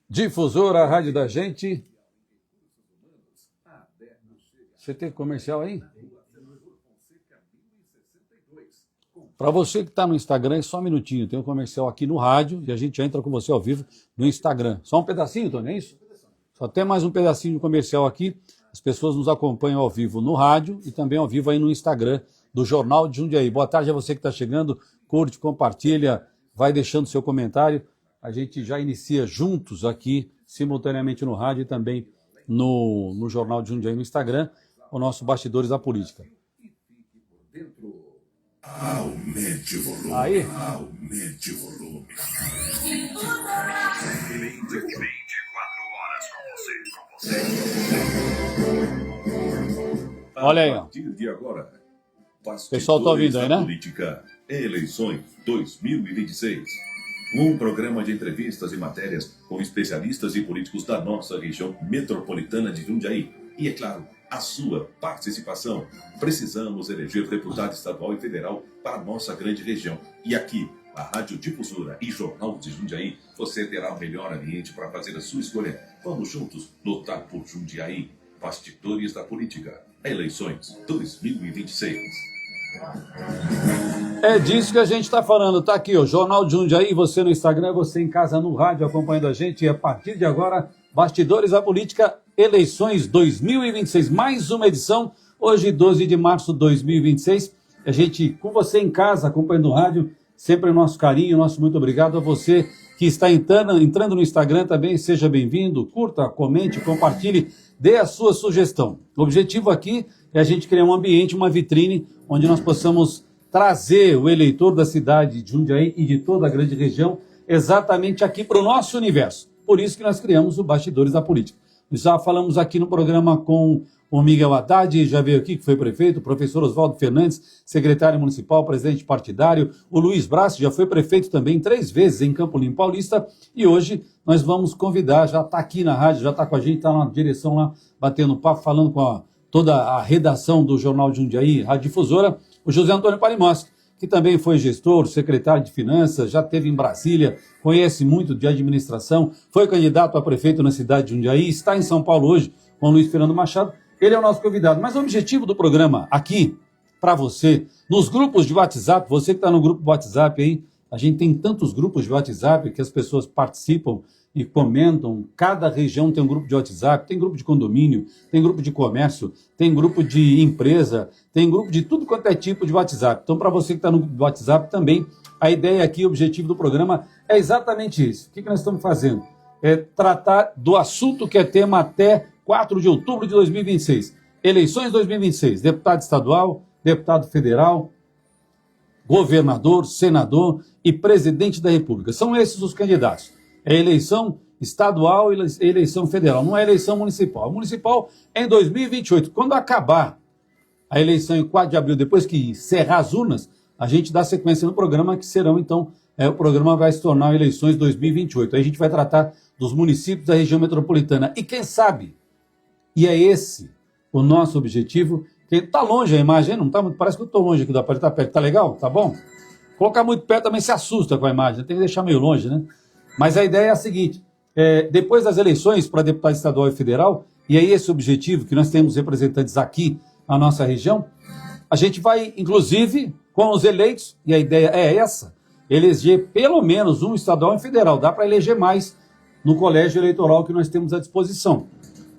Difusora, a rádio da gente. Você tem comercial aí? Para você que está no Instagram, é só um minutinho. Tem um comercial aqui no rádio e a gente entra com você ao vivo no Instagram. Só um pedacinho, Tony, é isso? Só tem mais um pedacinho de comercial aqui. As pessoas nos acompanham ao vivo no rádio e também ao vivo aí no Instagram do Jornal de Jundiaí. Boa tarde a você que está chegando. Curte, compartilha, vai deixando seu comentário. A gente já inicia juntos aqui, simultaneamente no rádio e também no Jornal de Jundiaí no Instagram, o nosso Bastidores da Política. Aumente o volume. Aí. Aumente o volume. 24 horas com você. Olha aí, ó. A partir de agora, O pessoal tá ouvindo aí, né? Política, eleições 2026. Um programa de entrevistas e matérias com especialistas e políticos da nossa região metropolitana de Jundiaí. E, é claro, a sua participação. Precisamos eleger deputado estadual e federal para a nossa grande região. E aqui, a Rádio Difusora e Jornal de Jundiaí, você terá o melhor ambiente para fazer a sua escolha. Vamos juntos lutar por Jundiaí. Bastidores da Política. Eleições 2026. É disso que a gente está falando. Tá aqui, ó, Jornal de Jundiaí, você no Instagram, você em casa no rádio acompanhando a gente. E a partir de agora, Bastidores da Política, Eleições 2026. Mais uma edição, hoje 12 de março de 2026. A gente com você em casa acompanhando o rádio. Sempre o nosso carinho, nosso muito obrigado a você que está entrando no Instagram também. Seja bem-vindo, curta, comente, compartilhe, dê a sua sugestão. O objetivo aqui é a gente criar um ambiente, uma vitrine, onde nós possamos trazer o eleitor da cidade de Jundiaí e de toda a grande região exatamente aqui para o nosso universo. Por isso que nós criamos o Bastidores da Política. Já falamos aqui no programa com o Miguel Haddad, já veio aqui, que foi prefeito, o professor Oswaldo Fernandes, secretário municipal, presidente partidário, o Luiz Braço já foi prefeito também 3 vezes em Campo Limpo Paulista, e hoje nós vamos convidar, já está aqui na rádio, já está com a gente, está na direção lá, batendo papo, falando com toda a redação do Jornal de Jundiaí, Rádio Difusora, o José Antônio Palimoschi, que também foi gestor, secretário de Finanças, já esteve em Brasília, conhece muito de administração, foi candidato a prefeito na cidade de Jundiaí, está em São Paulo hoje com o Luiz Fernando Machado. Ele é o nosso convidado. Mas o objetivo do programa aqui, para você, nos grupos de WhatsApp, você que está no grupo do WhatsApp aí, a gente tem tantos grupos de WhatsApp que as pessoas participam e comentam. Cada região tem um grupo de WhatsApp, tem grupo de condomínio, tem grupo de comércio, tem grupo de empresa, tem grupo de tudo quanto é tipo de WhatsApp. Então, para você que está no WhatsApp também, a ideia aqui, o objetivo do programa é exatamente isso. O que nós estamos fazendo? É tratar do assunto que é tema até 4 de outubro de 2026. Eleições 2026. Deputado estadual, deputado federal, governador, senador e presidente da República. São esses os candidatos. É eleição estadual e eleição federal. Não é eleição municipal. A municipal é em 2028. Quando acabar a eleição em 4 de abril, depois que encerrar as urnas, a gente dá sequência no programa, que serão, então, o programa vai se tornar Eleições 2028. Aí a gente vai tratar dos municípios da região metropolitana. E quem sabe, e é esse o nosso objetivo, que está longe a imagem, não tá, parece que eu estou longe aqui do aparelho, tá perto, tá legal? Tá bom? Colocar muito perto também se assusta com a imagem, tem que deixar meio longe, né? Mas a ideia é a seguinte, depois das eleições para deputado estadual e federal, e é esse o objetivo, que nós temos representantes aqui na nossa região, a gente vai, inclusive, com os eleitos, e a ideia é essa, eleger pelo menos um estadual e federal, dá para eleger mais no colégio eleitoral que nós temos à disposição.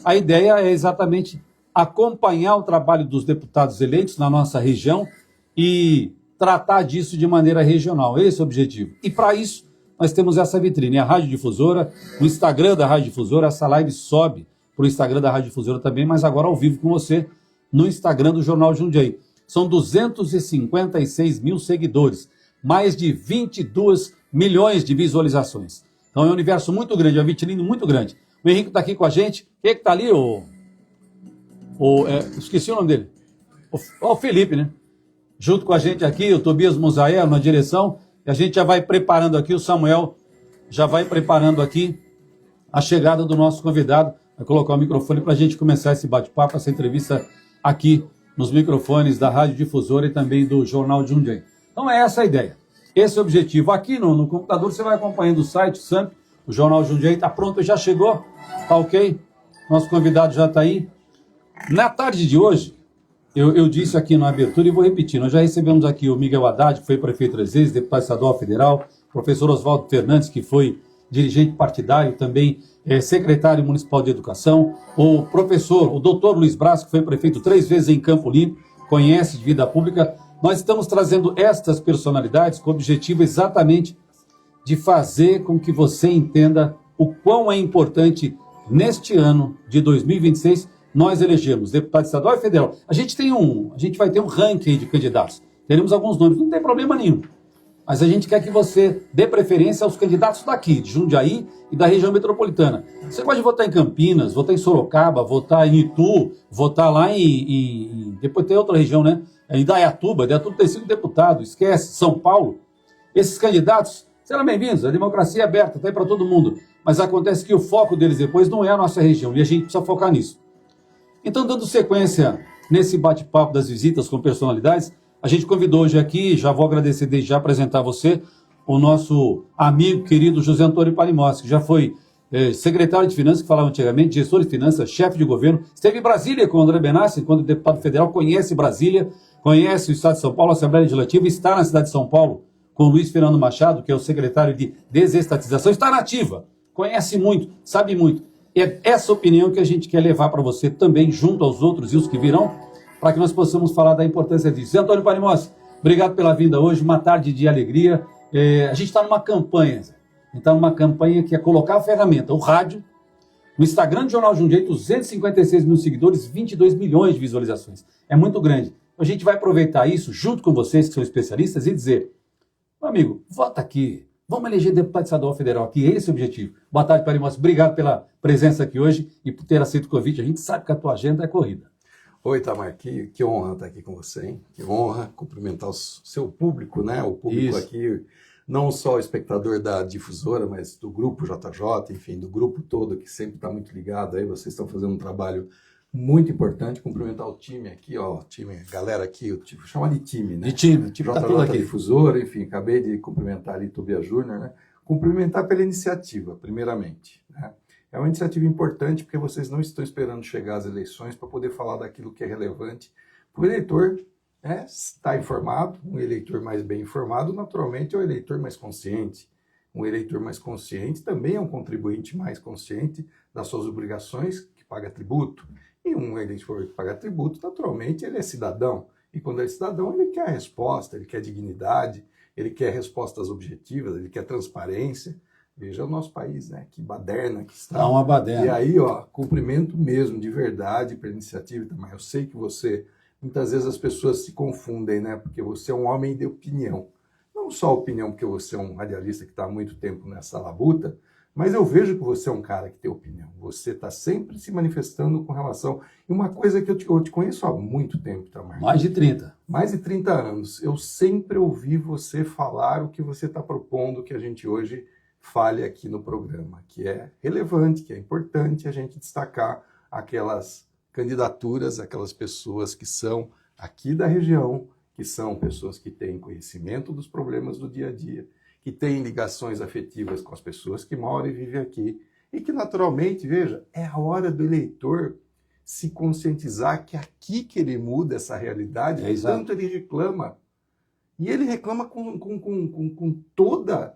A ideia é exatamente acompanhar o trabalho dos deputados eleitos na nossa região e tratar disso de maneira regional. Esse é o objetivo. E para isso, nós temos essa vitrine, a Rádio Difusora, o Instagram da Rádio Difusora. Essa live sobe para o Instagram da Rádio Difusora também, mas agora ao vivo com você no Instagram do Jornal de Jundiaí. São 256 mil seguidores, mais de 22 milhões de visualizações. Então é um universo muito grande, é uma vitrine muito grande. O Henrique está aqui com a gente. Quem é que está ali? Esqueci o nome dele. O Felipe, né? Junto com a gente aqui, o Tobias Musael na direção. E a gente já vai preparando aqui, o Samuel já vai preparando aqui a chegada do nosso convidado. Vai colocar o microfone para a gente começar esse bate-papo, essa entrevista aqui nos microfones da Rádio Difusora e também do Jornal de Jundiaí. Então é essa a ideia. Esse é o objetivo. Aqui no computador você vai acompanhando o site, o SAMP, o Jornal Jundiaí está pronto, já chegou, tá ok? Nosso convidado já está aí. Na tarde de hoje, eu disse aqui na abertura e vou repetir, nós já recebemos aqui o Miguel Haddad, que foi prefeito 3 vezes, deputado estadual federal, professor Oswaldo Fernandes, que foi dirigente partidário, também secretário municipal de educação, o professor, o doutor Luiz Braz, que foi prefeito 3 vezes em Campo Limpo, conhece de vida pública. Nós estamos trazendo estas personalidades com o objetivo exatamente de fazer com que você entenda o quão é importante neste ano de 2026 nós elegemos deputado estadual e federal. A gente vai ter um ranking de candidatos. Teremos alguns nomes, não tem problema nenhum. Mas a gente quer que você dê preferência aos candidatos daqui, de Jundiaí e da região metropolitana. Você pode votar em Campinas, votar em Sorocaba, votar em Itu, votar lá depois tem outra região, né? Em Indaiatuba tem 5 deputados, esquece, São Paulo. Esses candidatos serão bem-vindos, a democracia é aberta, está aí para todo mundo. Mas acontece que o foco deles depois não é a nossa região, e a gente precisa focar nisso. Então, dando sequência nesse bate-papo das visitas com personalidades, a gente convidou hoje aqui, já vou agradecer desde já apresentar você, o nosso amigo querido José Antônio Palimossi, que já foi secretário de Finanças, que falava antigamente, gestor de finanças, chefe de governo, esteve em Brasília com o André Benassi, quando deputado federal, conhece Brasília, conhece o Estado de São Paulo, a Assembleia Legislativa, está na cidade de São Paulo com o Luiz Fernando Machado, que é o secretário de Desestatização, está na ativa, conhece muito, sabe muito. É essa opinião que a gente quer levar para você também, junto aos outros e os que virão, para que nós possamos falar da importância disso. Zé Antônio Palimossi, obrigado pela vinda hoje, uma tarde de alegria. A gente está numa campanha, Zé. A gente está numa campanha que é colocar a ferramenta, o rádio, no Instagram do Jornal Jundiaí, 256 mil seguidores, 22 milhões de visualizações. É muito grande. A gente vai aproveitar isso, junto com vocês, que são especialistas, e dizer, meu amigo, vota aqui. Vamos eleger deputado estadual federal aqui, esse é o objetivo. Boa tarde, Palimossi. Obrigado pela presença aqui hoje e por ter aceito o convite. A gente sabe que a tua agenda é corrida. Oi, Itamar, que honra estar aqui com você, hein? Que honra cumprimentar o seu público, né? O público Isso. Aqui, não só o espectador da difusora, mas do grupo JJ, enfim, do grupo todo que sempre está muito ligado aí. Vocês estão fazendo um trabalho muito importante. Cumprimentar o time aqui, ó, galera aqui, vou chamar de time, né? De time, o time JJ está tudo aqui. Difusora, enfim, acabei de cumprimentar ali Tobias Júnior, né? Cumprimentar pela iniciativa, primeiramente, né? É uma iniciativa importante porque vocês não estão esperando chegar às eleições para poder falar daquilo que é relevante. O eleitor está informado, um eleitor mais bem informado, naturalmente, é um eleitor mais consciente. Um eleitor mais consciente também é um contribuinte mais consciente das suas obrigações, que paga tributo. E um eleitor que paga tributo, naturalmente, ele é cidadão. E quando ele é cidadão, ele quer resposta, ele quer dignidade, ele quer respostas objetivas, ele quer transparência. Veja o nosso país, né? Que baderna que está. Dá uma baderna. E aí, ó, cumprimento mesmo, de verdade, pela iniciativa também. Eu sei que você, muitas vezes as pessoas se confundem, né? Porque você é um homem de opinião. Não só opinião porque você é um radialista que está há muito tempo nessa labuta, mas eu vejo que você é um cara que tem opinião. Você está sempre se manifestando com relação... E uma coisa que eu te conheço há muito tempo, Itamar. Mais de 30. Mais de 30 anos. Eu sempre ouvi você falar o que você está propondo que a gente hoje fale aqui no programa, que é relevante, que é importante a gente destacar aquelas candidaturas, aquelas pessoas que são aqui da região, que são pessoas que têm conhecimento dos problemas do dia a dia, que têm ligações afetivas com as pessoas que moram e vivem aqui, e que naturalmente, veja, é a hora do eleitor se conscientizar que é aqui que ele muda essa realidade, tanto ele reclama. E ele reclama com toda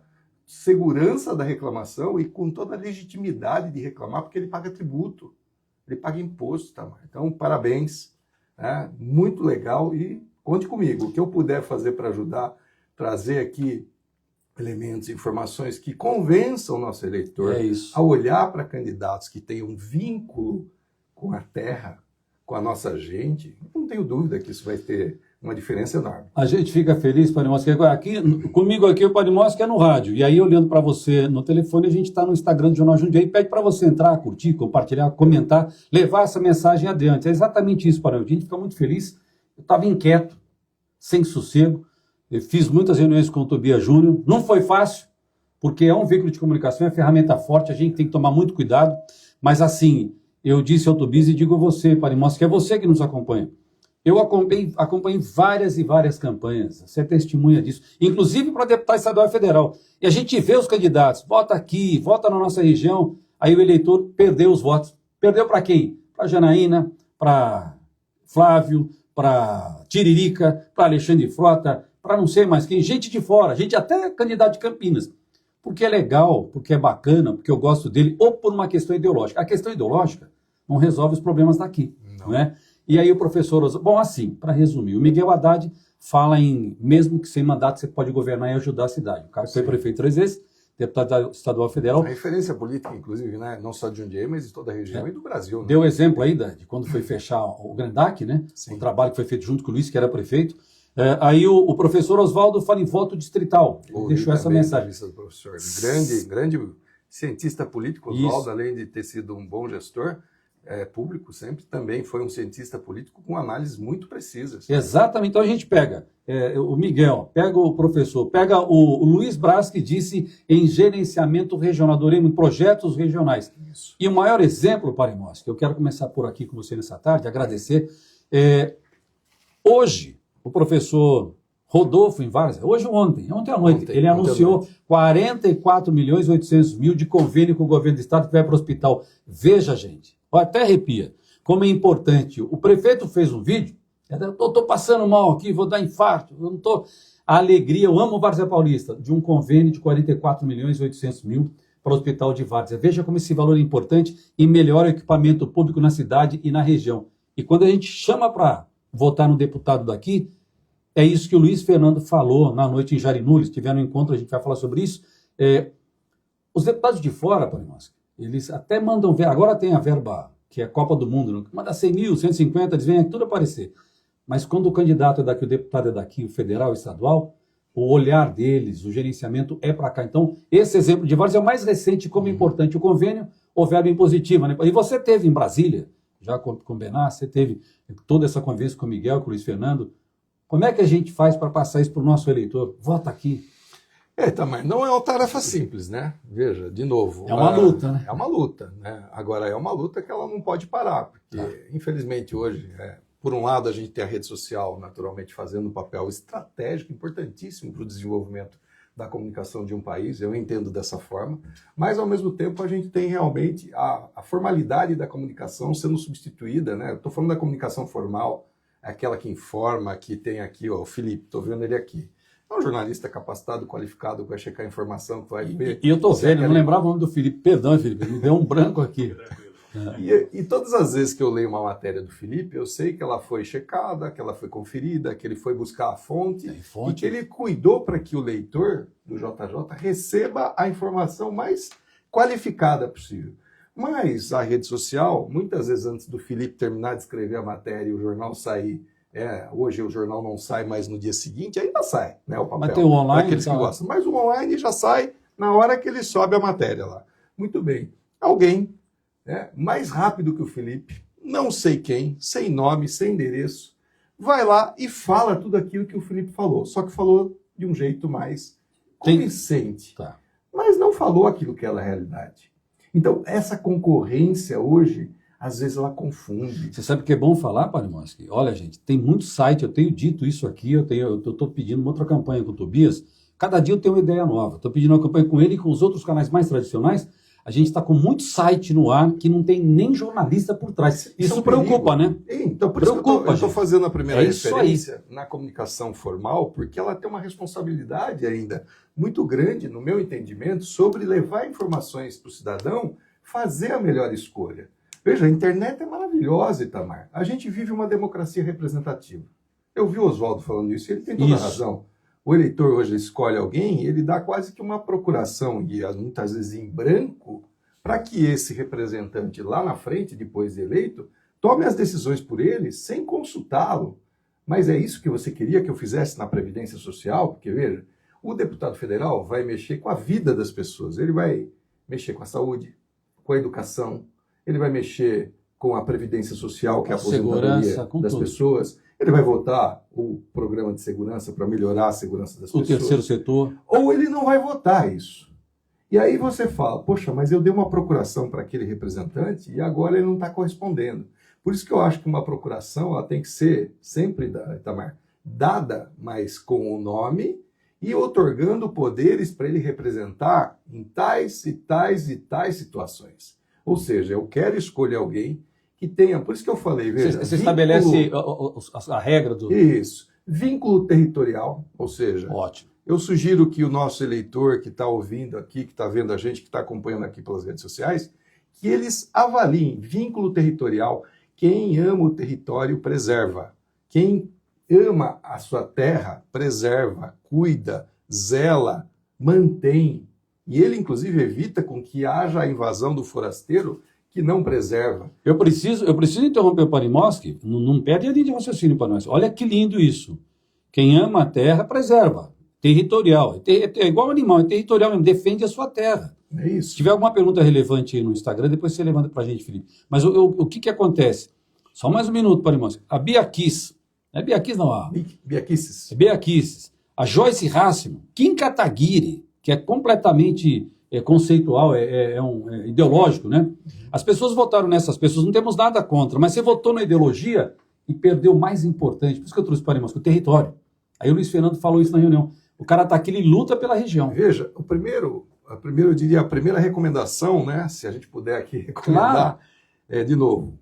segurança da reclamação e com toda a legitimidade de reclamar, porque ele paga tributo, ele paga imposto, tá? Então, parabéns, né? Muito legal e conte comigo. O que eu puder fazer para ajudar, trazer aqui elementos, informações que convençam o nosso eleitor a olhar para candidatos que tenham um vínculo com a terra, com a nossa gente, não tenho dúvida que isso vai ter uma diferença enorme. A gente fica feliz, Palimossi, comigo aqui o Palimossi é no rádio, e aí olhando para você no telefone, a gente está no Instagram do Jornal Jundiaí, pede para você entrar, curtir, compartilhar, comentar, levar essa mensagem adiante. É exatamente isso, Palimossi. A gente fica muito feliz. Eu estava inquieto, sem sossego, eu fiz muitas reuniões com o Tobias Júnior, não foi fácil, porque é um veículo de comunicação, é ferramenta forte, a gente tem que tomar muito cuidado, mas assim, eu disse ao Tobias e digo a você, Palimossi, que é você que nos acompanha. Eu acompanhei várias e várias campanhas, você é testemunha disso, inclusive para deputado estadual e federal. E a gente vê os candidatos, vota aqui, vota na nossa região, aí o eleitor perdeu os votos. Perdeu para quem? Para Janaína, para Flávio, para Tiririca, para Alexandre Frota, para não sei mais quem, gente de fora, gente até candidato de Campinas. Porque é legal, porque é bacana, porque eu gosto dele, ou por uma questão ideológica. A questão ideológica não resolve os problemas daqui, não é? E aí o professor... Bom, assim, para resumir, o Miguel Haddad fala em, mesmo que sem mandato, você pode governar e ajudar a cidade. O cara foi prefeito 3 vezes, deputado estadual federal. A referência política, inclusive, né? Não só de Jundiaí, mas de toda a região e do Brasil. Né? Deu exemplo aí de quando foi fechar o Grandac, né? Sim. O trabalho que foi feito junto com o Luiz, que era prefeito. Aí o professor Oswaldo fala em voto distrital. Ele deixou essa mensagem. Do professor. Grande cientista político, Oswaldo, além de ter sido um bom gestor público, sempre também foi um cientista político com análises muito precisas. Exatamente. Então a gente pega o Miguel, pega o professor, pega o Luiz Braz, que disse em gerenciamento regional, adoremos projetos regionais. Isso. E o maior exemplo, Paremos, que eu quero começar por aqui com você nessa tarde, agradecer. Hoje, o professor Rodolfo em Várzea, hoje ou ontem à noite, ele anunciou 44 milhões e 800 mil de convênio com o governo do estado que vai para o hospital. Veja, gente, até arrepia, como é importante. O prefeito fez um vídeo, eu estou passando mal aqui, vou dar infarto, eu não estou... A alegria, eu amo Várzea Paulista, de um convênio de 44 milhões e 800 mil para o hospital de Várzea. Veja como esse valor é importante e melhora o equipamento público na cidade e na região. E quando a gente chama para votar no deputado daqui, é isso que o Luiz Fernando falou na noite em Jarinules, tiveram um encontro, a gente vai falar sobre isso. Os deputados de fora, Paremos, eles até mandam ver, agora tem a verba, que é a Copa do Mundo, manda 100 mil, 150, eles vêm aqui tudo aparecer. Mas quando o candidato é daqui, o deputado é daqui, o federal, o estadual, o olhar deles, o gerenciamento é para cá. Então, esse exemplo de Várzea é o mais recente, como importante o convênio, o verbo impositiva. Né? E você teve em Brasília, já com o Benar, você teve toda essa conversa com o Miguel, com o Luiz Fernando. Como é que a gente faz para passar isso para o nosso eleitor? Vota aqui. Mas não é uma tarefa simples, né? Veja, de novo. É uma luta, né? É uma luta, né? Agora, é uma luta que ela não pode parar, porque, infelizmente, hoje, por um lado, a gente tem a rede social, naturalmente, fazendo um papel estratégico, importantíssimo para o desenvolvimento da comunicação de um país, eu entendo dessa forma, mas, ao mesmo tempo, a gente tem realmente a formalidade da comunicação sendo substituída, né? Eu estou falando da comunicação formal, aquela que informa, que tem aqui, ó, o Felipe, estou vendo ele aqui. É um jornalista capacitado, qualificado, que vai checar a informação, que vai ver... E eu estou vendo, eu não lembrava o nome do Felipe. Perdão, Felipe, me deu um branco aqui. E todas as vezes que eu leio uma matéria do Felipe, eu sei que ela foi checada, que ela foi conferida, que ele foi buscar a fonte, e que ele cuidou para que o leitor do JJ receba a informação mais qualificada possível. Mas a rede social, muitas vezes antes do Felipe terminar de escrever a matéria e o jornal sair, hoje o jornal não sai mais no dia seguinte, ainda sai, né, o papel. Mas tem o online, aqueles que gostam. Mas o online já sai na hora que ele sobe a matéria lá. Muito bem. Alguém mais rápido que o Felipe, não sei quem, sem nome, sem endereço, vai lá e fala tudo aquilo que o Felipe falou, só que falou de um jeito mais convincente. Tá. Mas não falou aquilo que é a realidade. Então, essa concorrência hoje, às vezes ela confunde. Você sabe o que é bom falar, Paremos? Olha, gente, tem muito site, eu tenho dito isso aqui, eu estou pedindo uma outra campanha com o Tobias, cada dia eu tenho uma ideia nova. Estou pedindo uma campanha com ele e com os outros canais mais tradicionais. A gente está com muito site no ar que não tem nem jornalista por trás. Isso preocupa, né? Então, por isso que eu estou fazendo a primeira referência na comunicação formal, porque ela tem uma responsabilidade ainda muito grande, no meu entendimento, sobre levar informações para o cidadão fazer a melhor escolha. Veja, a internet é maravilhosa, Itamar. A gente vive uma democracia representativa. Eu vi o Oswaldo falando isso e ele tem toda a razão. O eleitor hoje escolhe alguém e ele dá quase que uma procuração, e muitas vezes em branco, para que esse representante lá na frente, depois de eleito, tome as decisões por ele sem consultá-lo. Mas é isso que você queria que eu fizesse na Previdência Social? Porque, veja, o deputado federal vai mexer com a vida das pessoas. Ele vai mexer com a saúde, com a educação, ele vai mexer com a Previdência Social, que é a aposentadoria das pessoas. Ele vai votar o programa de segurança para melhorar a segurança das pessoas. O terceiro setor. Ou ele não vai votar isso. E aí você fala, poxa, mas eu dei uma procuração para aquele representante e agora ele não está correspondendo. Por isso que eu acho que uma procuração ela tem que ser sempre, Itamar, dada, mas com o nome e otorgando poderes para ele representar em tais e tais e tais situações. Ou seja, eu quero escolher alguém que tenha... Por isso que eu falei, veja... Você estabelece a regra do... Isso. Vínculo territorial, ou seja... Ótimo. Eu sugiro que o nosso eleitor que está ouvindo aqui, que está vendo a gente, que está acompanhando aqui pelas redes sociais, que eles avaliem vínculo territorial. Quem ama o território, preserva. Quem ama a sua terra, preserva, cuida, zela, mantém. E ele, inclusive, evita com que haja a invasão do forasteiro que não preserva. Eu preciso interromper o Parimoski, não perde a linha de raciocínio para nós. Olha que lindo isso. Quem ama a terra, preserva. Territorial. É igual animal, é territorial mesmo, defende a sua terra. É isso. Se tiver alguma pergunta relevante aí no Instagram, depois você levanta para a gente, Felipe. Mas o que acontece? Só mais um minuto, Parimoski. A Bia Kiss, não é Bia Kiss não, Bia Kisses. é Bia Kiss. A Joyce Rássimo, Kim Kataguiri, que é completamente conceitual, é ideológico, né? As pessoas votaram nessas pessoas, não temos nada contra, mas você votou na ideologia e perdeu o mais importante, por isso que eu trouxe para o território. Aí o Luiz Fernando falou isso na reunião. O cara está aqui, ele luta pela região. Veja, eu diria, a primeira recomendação, né, se a gente puder aqui recomendar, Claro. de novo,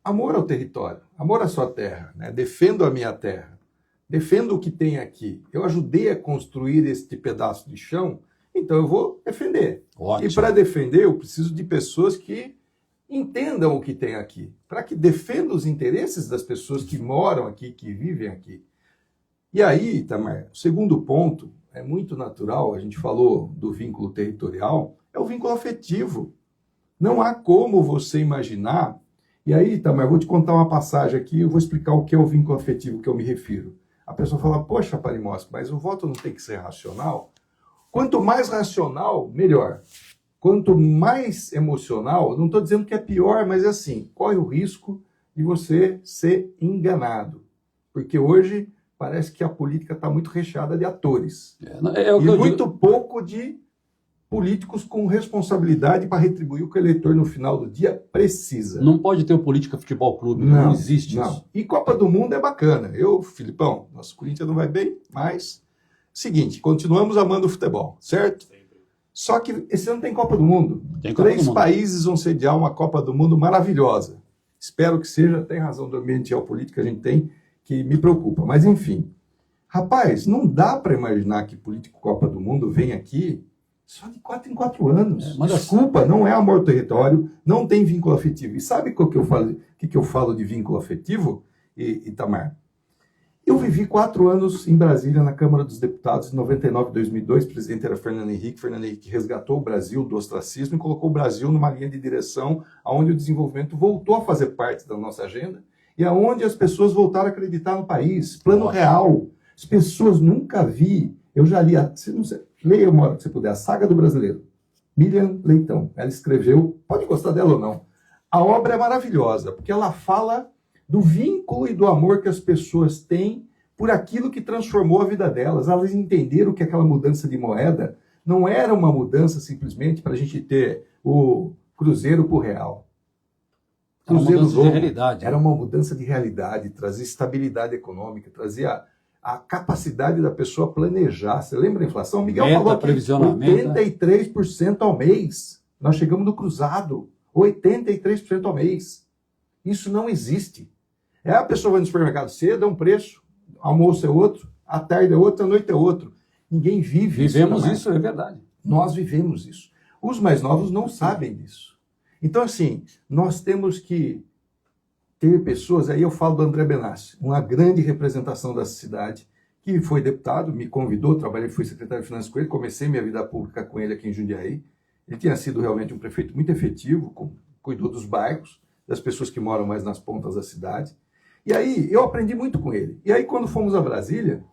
amor ao território, amor à sua terra, né? Defendo a minha terra, defendo o que tem aqui. Eu ajudei a construir este pedaço de chão, então eu vou defender. Ótimo. E para defender, eu preciso de pessoas que entendam o que tem aqui, para que defendam os interesses das pessoas que moram aqui, que vivem aqui. E aí, Itamar, o segundo ponto, é muito natural, a gente falou do vínculo territorial, é o vínculo afetivo. Não há como você imaginar. E aí, Itamar, eu vou te contar uma passagem aqui, eu vou explicar o que é o vínculo afetivo que eu me refiro. A pessoa fala, poxa, Parimoski, mas o voto não tem que ser racional? Quanto mais racional, melhor. Quanto mais emocional, não estou dizendo que é pior, mas é assim, corre o risco de você ser enganado. Porque hoje parece que a política está muito recheada de atores. E muito pouco de políticos com responsabilidade para retribuir o que o eleitor no final do dia precisa. Não pode ter o Política Futebol Clube, não existe isso. E Copa do Mundo é bacana. Filipão, nosso Corinthians não vai bem, mas... Seguinte, continuamos amando o futebol, certo? Só que esse ano tem Copa do Mundo. Tem Copa do 3 Mundo. países vão sediar uma Copa do Mundo maravilhosa. Espero que seja, tem razão do ambiente geopolítico que a gente tem, que me preocupa. Mas, enfim. Rapaz, não dá para imaginar que político Copa do Mundo vem aqui só de 4 em 4 anos. Desculpa, não é amor ao território, não tem vínculo afetivo. E sabe o que eu falo de vínculo afetivo, Itamar? Eu vivi 4 anos em Brasília, na Câmara dos Deputados, em 99 e 2002. O presidente era Fernando Henrique. Fernando Henrique resgatou o Brasil do ostracismo e colocou o Brasil numa linha de direção onde o desenvolvimento voltou a fazer parte da nossa agenda e aonde as pessoas voltaram a acreditar no país. Plano real. As pessoas nunca vi. Eu já li, leia uma hora que você puder, a Saga do Brasileiro. Miriam Leitão. Ela escreveu, pode gostar dela ou não. A obra é maravilhosa, porque ela fala do vínculo e do amor que as pessoas têm por aquilo que transformou a vida delas. Elas entenderam que aquela mudança de moeda não era uma mudança simplesmente para a gente ter o cruzeiro por real. Era uma mudança de realidade. Era uma mudança de realidade, trazia estabilidade econômica, trazia a capacidade da pessoa planejar. Você lembra a inflação? O Miguel falou que 83% ao mês. Nós chegamos no cruzado. 83% ao mês. Isso não existe. A pessoa vai no supermercado cedo, é um preço, almoço é outro, à tarde é outro, à noite é outro. Ninguém vive isso. Vivemos isso, é verdade. Nós vivemos isso. Os mais novos não sabem disso. Então, assim, nós temos que ter pessoas, aí eu falo do André Benassi, uma grande representação da cidade, que foi deputado, me convidou, trabalhei, fui secretário de Finanças com ele, comecei minha vida pública com ele aqui em Jundiaí. Ele tinha sido realmente um prefeito muito efetivo, cuidou dos bairros, das pessoas que moram mais nas pontas da cidade. E aí, eu aprendi muito com ele. E aí, quando fomos a Brasília,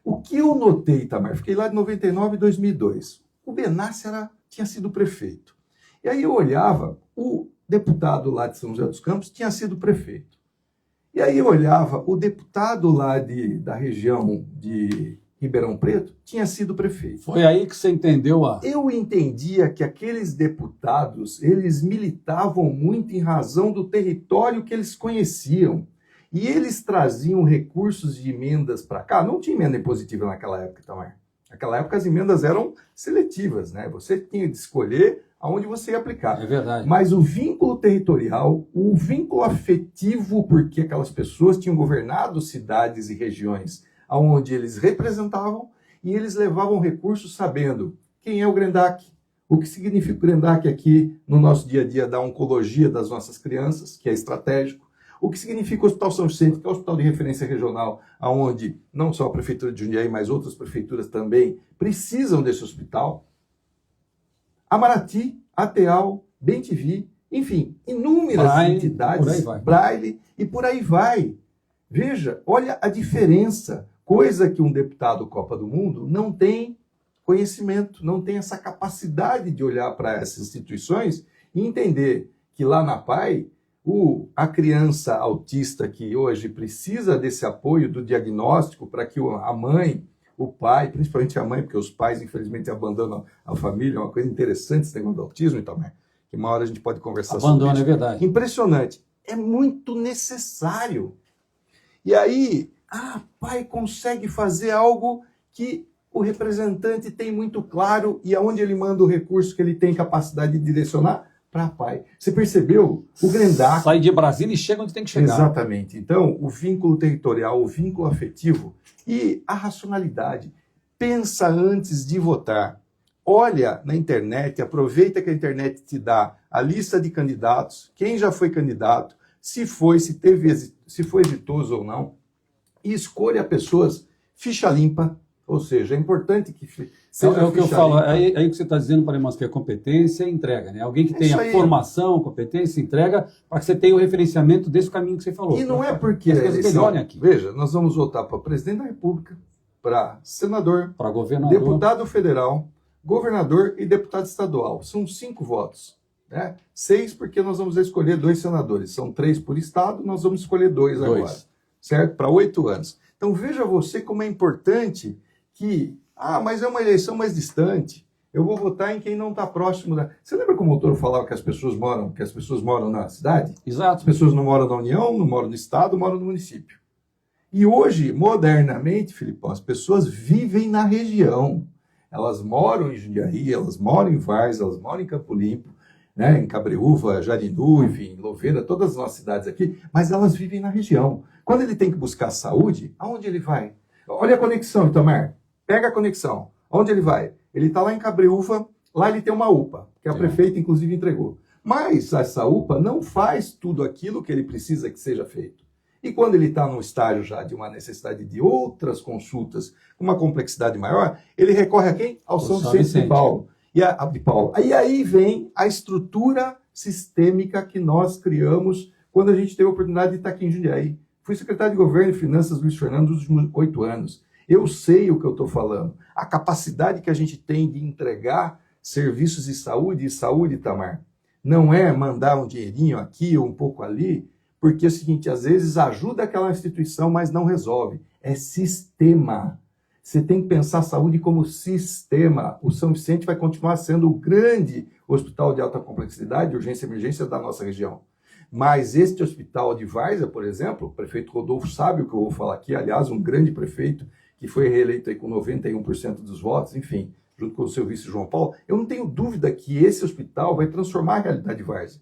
o que eu notei, Itamar, fiquei lá de 99 e 2002. O Benassi tinha sido prefeito. E aí eu olhava, o deputado lá de São José dos Campos tinha sido prefeito. E aí eu olhava, o deputado lá da região de Ribeirão Preto, tinha sido prefeito. Foi aí que você entendeu Eu entendia que aqueles deputados, eles militavam muito em razão do território que eles conheciam. E eles traziam recursos de emendas para cá. Não tinha emenda impositiva naquela época também. Naquela época as emendas eram seletivas, né? Você tinha de escolher aonde você ia aplicar. É verdade. Mas o vínculo territorial, o vínculo afetivo, porque aquelas pessoas tinham governado cidades e regiões onde eles representavam, e eles levavam recursos sabendo quem é o Grendac, o que significa o Grendac aqui no nosso dia a dia da oncologia das nossas crianças, que é estratégico, o que significa o Hospital São Vicente, que é o hospital de referência regional, onde não só a Prefeitura de Jundiaí, mas outras prefeituras também precisam desse hospital. Amarati, Ateal, Bem-TV, enfim, inúmeras entidades, por aí vai. Braille, e por aí vai. Veja, olha a diferença, coisa que um deputado Copa do Mundo não tem conhecimento, não tem essa capacidade de olhar para essas instituições e entender que lá na PAI, a criança autista que hoje precisa desse apoio do diagnóstico para que a mãe, o pai, principalmente a mãe, porque os pais infelizmente abandonam a família, é uma coisa interessante esse negócio do autismo e tal, né? Que uma hora a gente pode conversar sobre isso. É verdade. Impressionante. É muito necessário. E aí, pai consegue fazer algo que o representante tem muito claro e aonde ele manda o recurso que ele tem capacidade de direcionar para pai. Você percebeu? O Grendac... Sai de Brasília e chega onde tem que chegar. Exatamente. Então, o vínculo territorial, o vínculo afetivo e a racionalidade. Pensa antes de votar. Olha na internet, aproveita que a internet te dá a lista de candidatos, quem já foi candidato, se foi exitoso ou não, e escolha pessoas ficha limpa, ou seja, é importante que seja é o que eu ficha falo, limpa. aí o que você está dizendo para nós que é competência e entrega, né? Alguém que tenha isso aí. formação, competência, entrega, para que você tenha o referenciamento desse caminho que você falou. E não é porque as coisas melhorem aqui. Veja, nós vamos votar para presidente da República, para senador, Para governador, deputado federal, governador e deputado estadual. São 5 votos. Né? 6 porque nós vamos escolher 2 senadores. São 3 por estado, nós vamos escolher 2 agora. Certo? Para 8 anos. Então veja você como é importante que... mas é uma eleição mais distante. Eu vou votar em quem não está próximo da... Você lembra como o autor falava que as pessoas moram na cidade? Exato. As pessoas não moram na União, não moram no estado, moram no município. E hoje, modernamente, Filipão, as pessoas vivem na região. Elas moram em Jundiaí, elas moram em Várzea, elas moram em Campo Limpo, né, em Cabreúva, Jarinu, enfim, Louveira, todas as nossas cidades aqui, mas elas vivem na região. Quando ele tem que buscar saúde, aonde ele vai? Olha a conexão, Itamar. Pega a conexão. Aonde ele vai? Ele está lá em Cabreúva, lá ele tem uma UPA, que a prefeita, inclusive, entregou. Mas essa UPA não faz tudo aquilo que ele precisa que seja feito. E quando ele está num estágio já de uma necessidade de outras consultas, uma complexidade maior, ele recorre a quem? Ao São Vicente de Paulo. E aí vem a estrutura sistêmica que nós criamos quando a gente teve a oportunidade de estar aqui em Jundiaí. Fui secretário de Governo e Finanças Luiz Fernando nos últimos 8 anos. Eu sei o que eu estou falando. A capacidade que a gente tem de entregar serviços de saúde, Itamar, não é mandar um dinheirinho aqui ou um pouco ali, porque é o seguinte, às vezes ajuda aquela instituição, mas não resolve. É sistema. Você tem que pensar a saúde como sistema. O São Vicente vai continuar sendo o grande hospital de alta complexidade, urgência e emergência da nossa região. Mas este hospital de Várzea, por exemplo, o prefeito Rodolfo sabe o que eu vou falar aqui, aliás, um grande prefeito que foi reeleito aí com 91% dos votos, enfim, junto com o seu vice João Paulo, eu não tenho dúvida que esse hospital vai transformar a realidade de Várzea.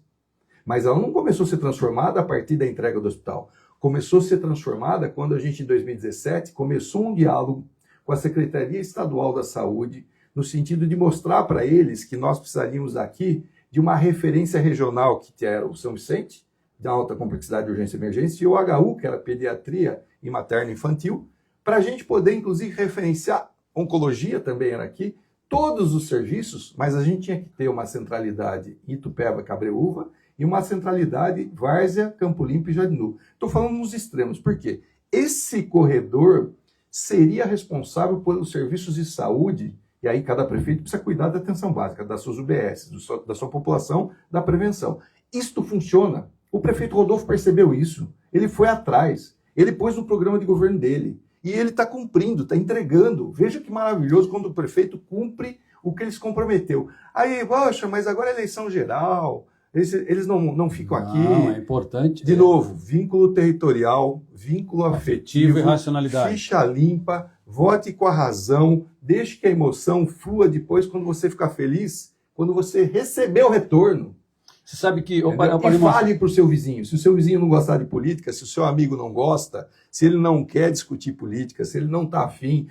Mas ela não começou a ser transformada a partir da entrega do hospital. Começou a ser transformada quando a gente, em 2017, começou um diálogo com a Secretaria Estadual da Saúde, no sentido de mostrar para eles que nós precisaríamos aqui de uma referência regional, que era o São Vicente, de alta complexidade de urgência e emergência, e o HU, que era pediatria e materno infantil, para a gente poder, inclusive, referenciar, oncologia também era aqui, todos os serviços, mas a gente tinha que ter uma centralidade Itupeva, Cabreúva, e uma centralidade Várzea, Campo Limpo e Jarinu. Estou falando nos extremos, por quê? Esse corredor seria responsável pelos serviços de saúde, e aí cada prefeito precisa cuidar da atenção básica, das suas UBS, da sua população, da prevenção. Isto funciona. O prefeito Rodolfo percebeu isso, ele foi atrás, ele pôs no programa de governo dele. E ele está cumprindo, está entregando. Veja que maravilhoso quando o prefeito cumpre o que ele se comprometeu. Aí, poxa, mas agora é eleição geral, eles não ficam aqui. Não, é importante. De novo, vínculo territorial, vínculo afetivo e racionalidade. Ficha limpa, vote com a razão, deixe que a emoção flua depois quando você ficar feliz, quando você receber o retorno. Você sabe que... E fale para o seu vizinho. Se o seu vizinho não gostar de política, se o seu amigo não gosta, se ele não quer discutir política, se ele não está afim,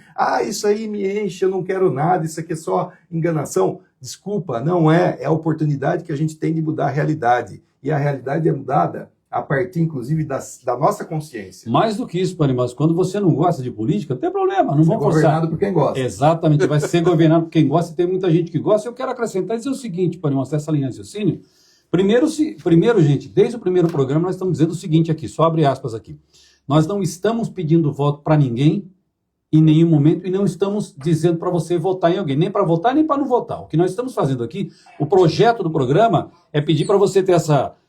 isso aí me enche, eu não quero nada, isso aqui é só enganação. Desculpa, não é. É a oportunidade que a gente tem de mudar a realidade. E a realidade é mudada a partir, inclusive, da nossa consciência. Mais do que isso, Parimós, quando você não gosta de política, não tem problema, não vão forçar. Governado por quem gosta. Exatamente, vai ser governado por quem gosta, e tem muita gente que gosta. Eu quero acrescentar e dizer o seguinte, Parimós, essa linha de raciocínio. Primeiro, gente, desde o primeiro programa nós estamos dizendo o seguinte aqui, só abre aspas aqui. Nós não estamos pedindo voto para ninguém em nenhum momento e não estamos dizendo para você votar em alguém, nem para votar nem para não votar. O que nós estamos fazendo aqui, o projeto do programa é pedir para você ter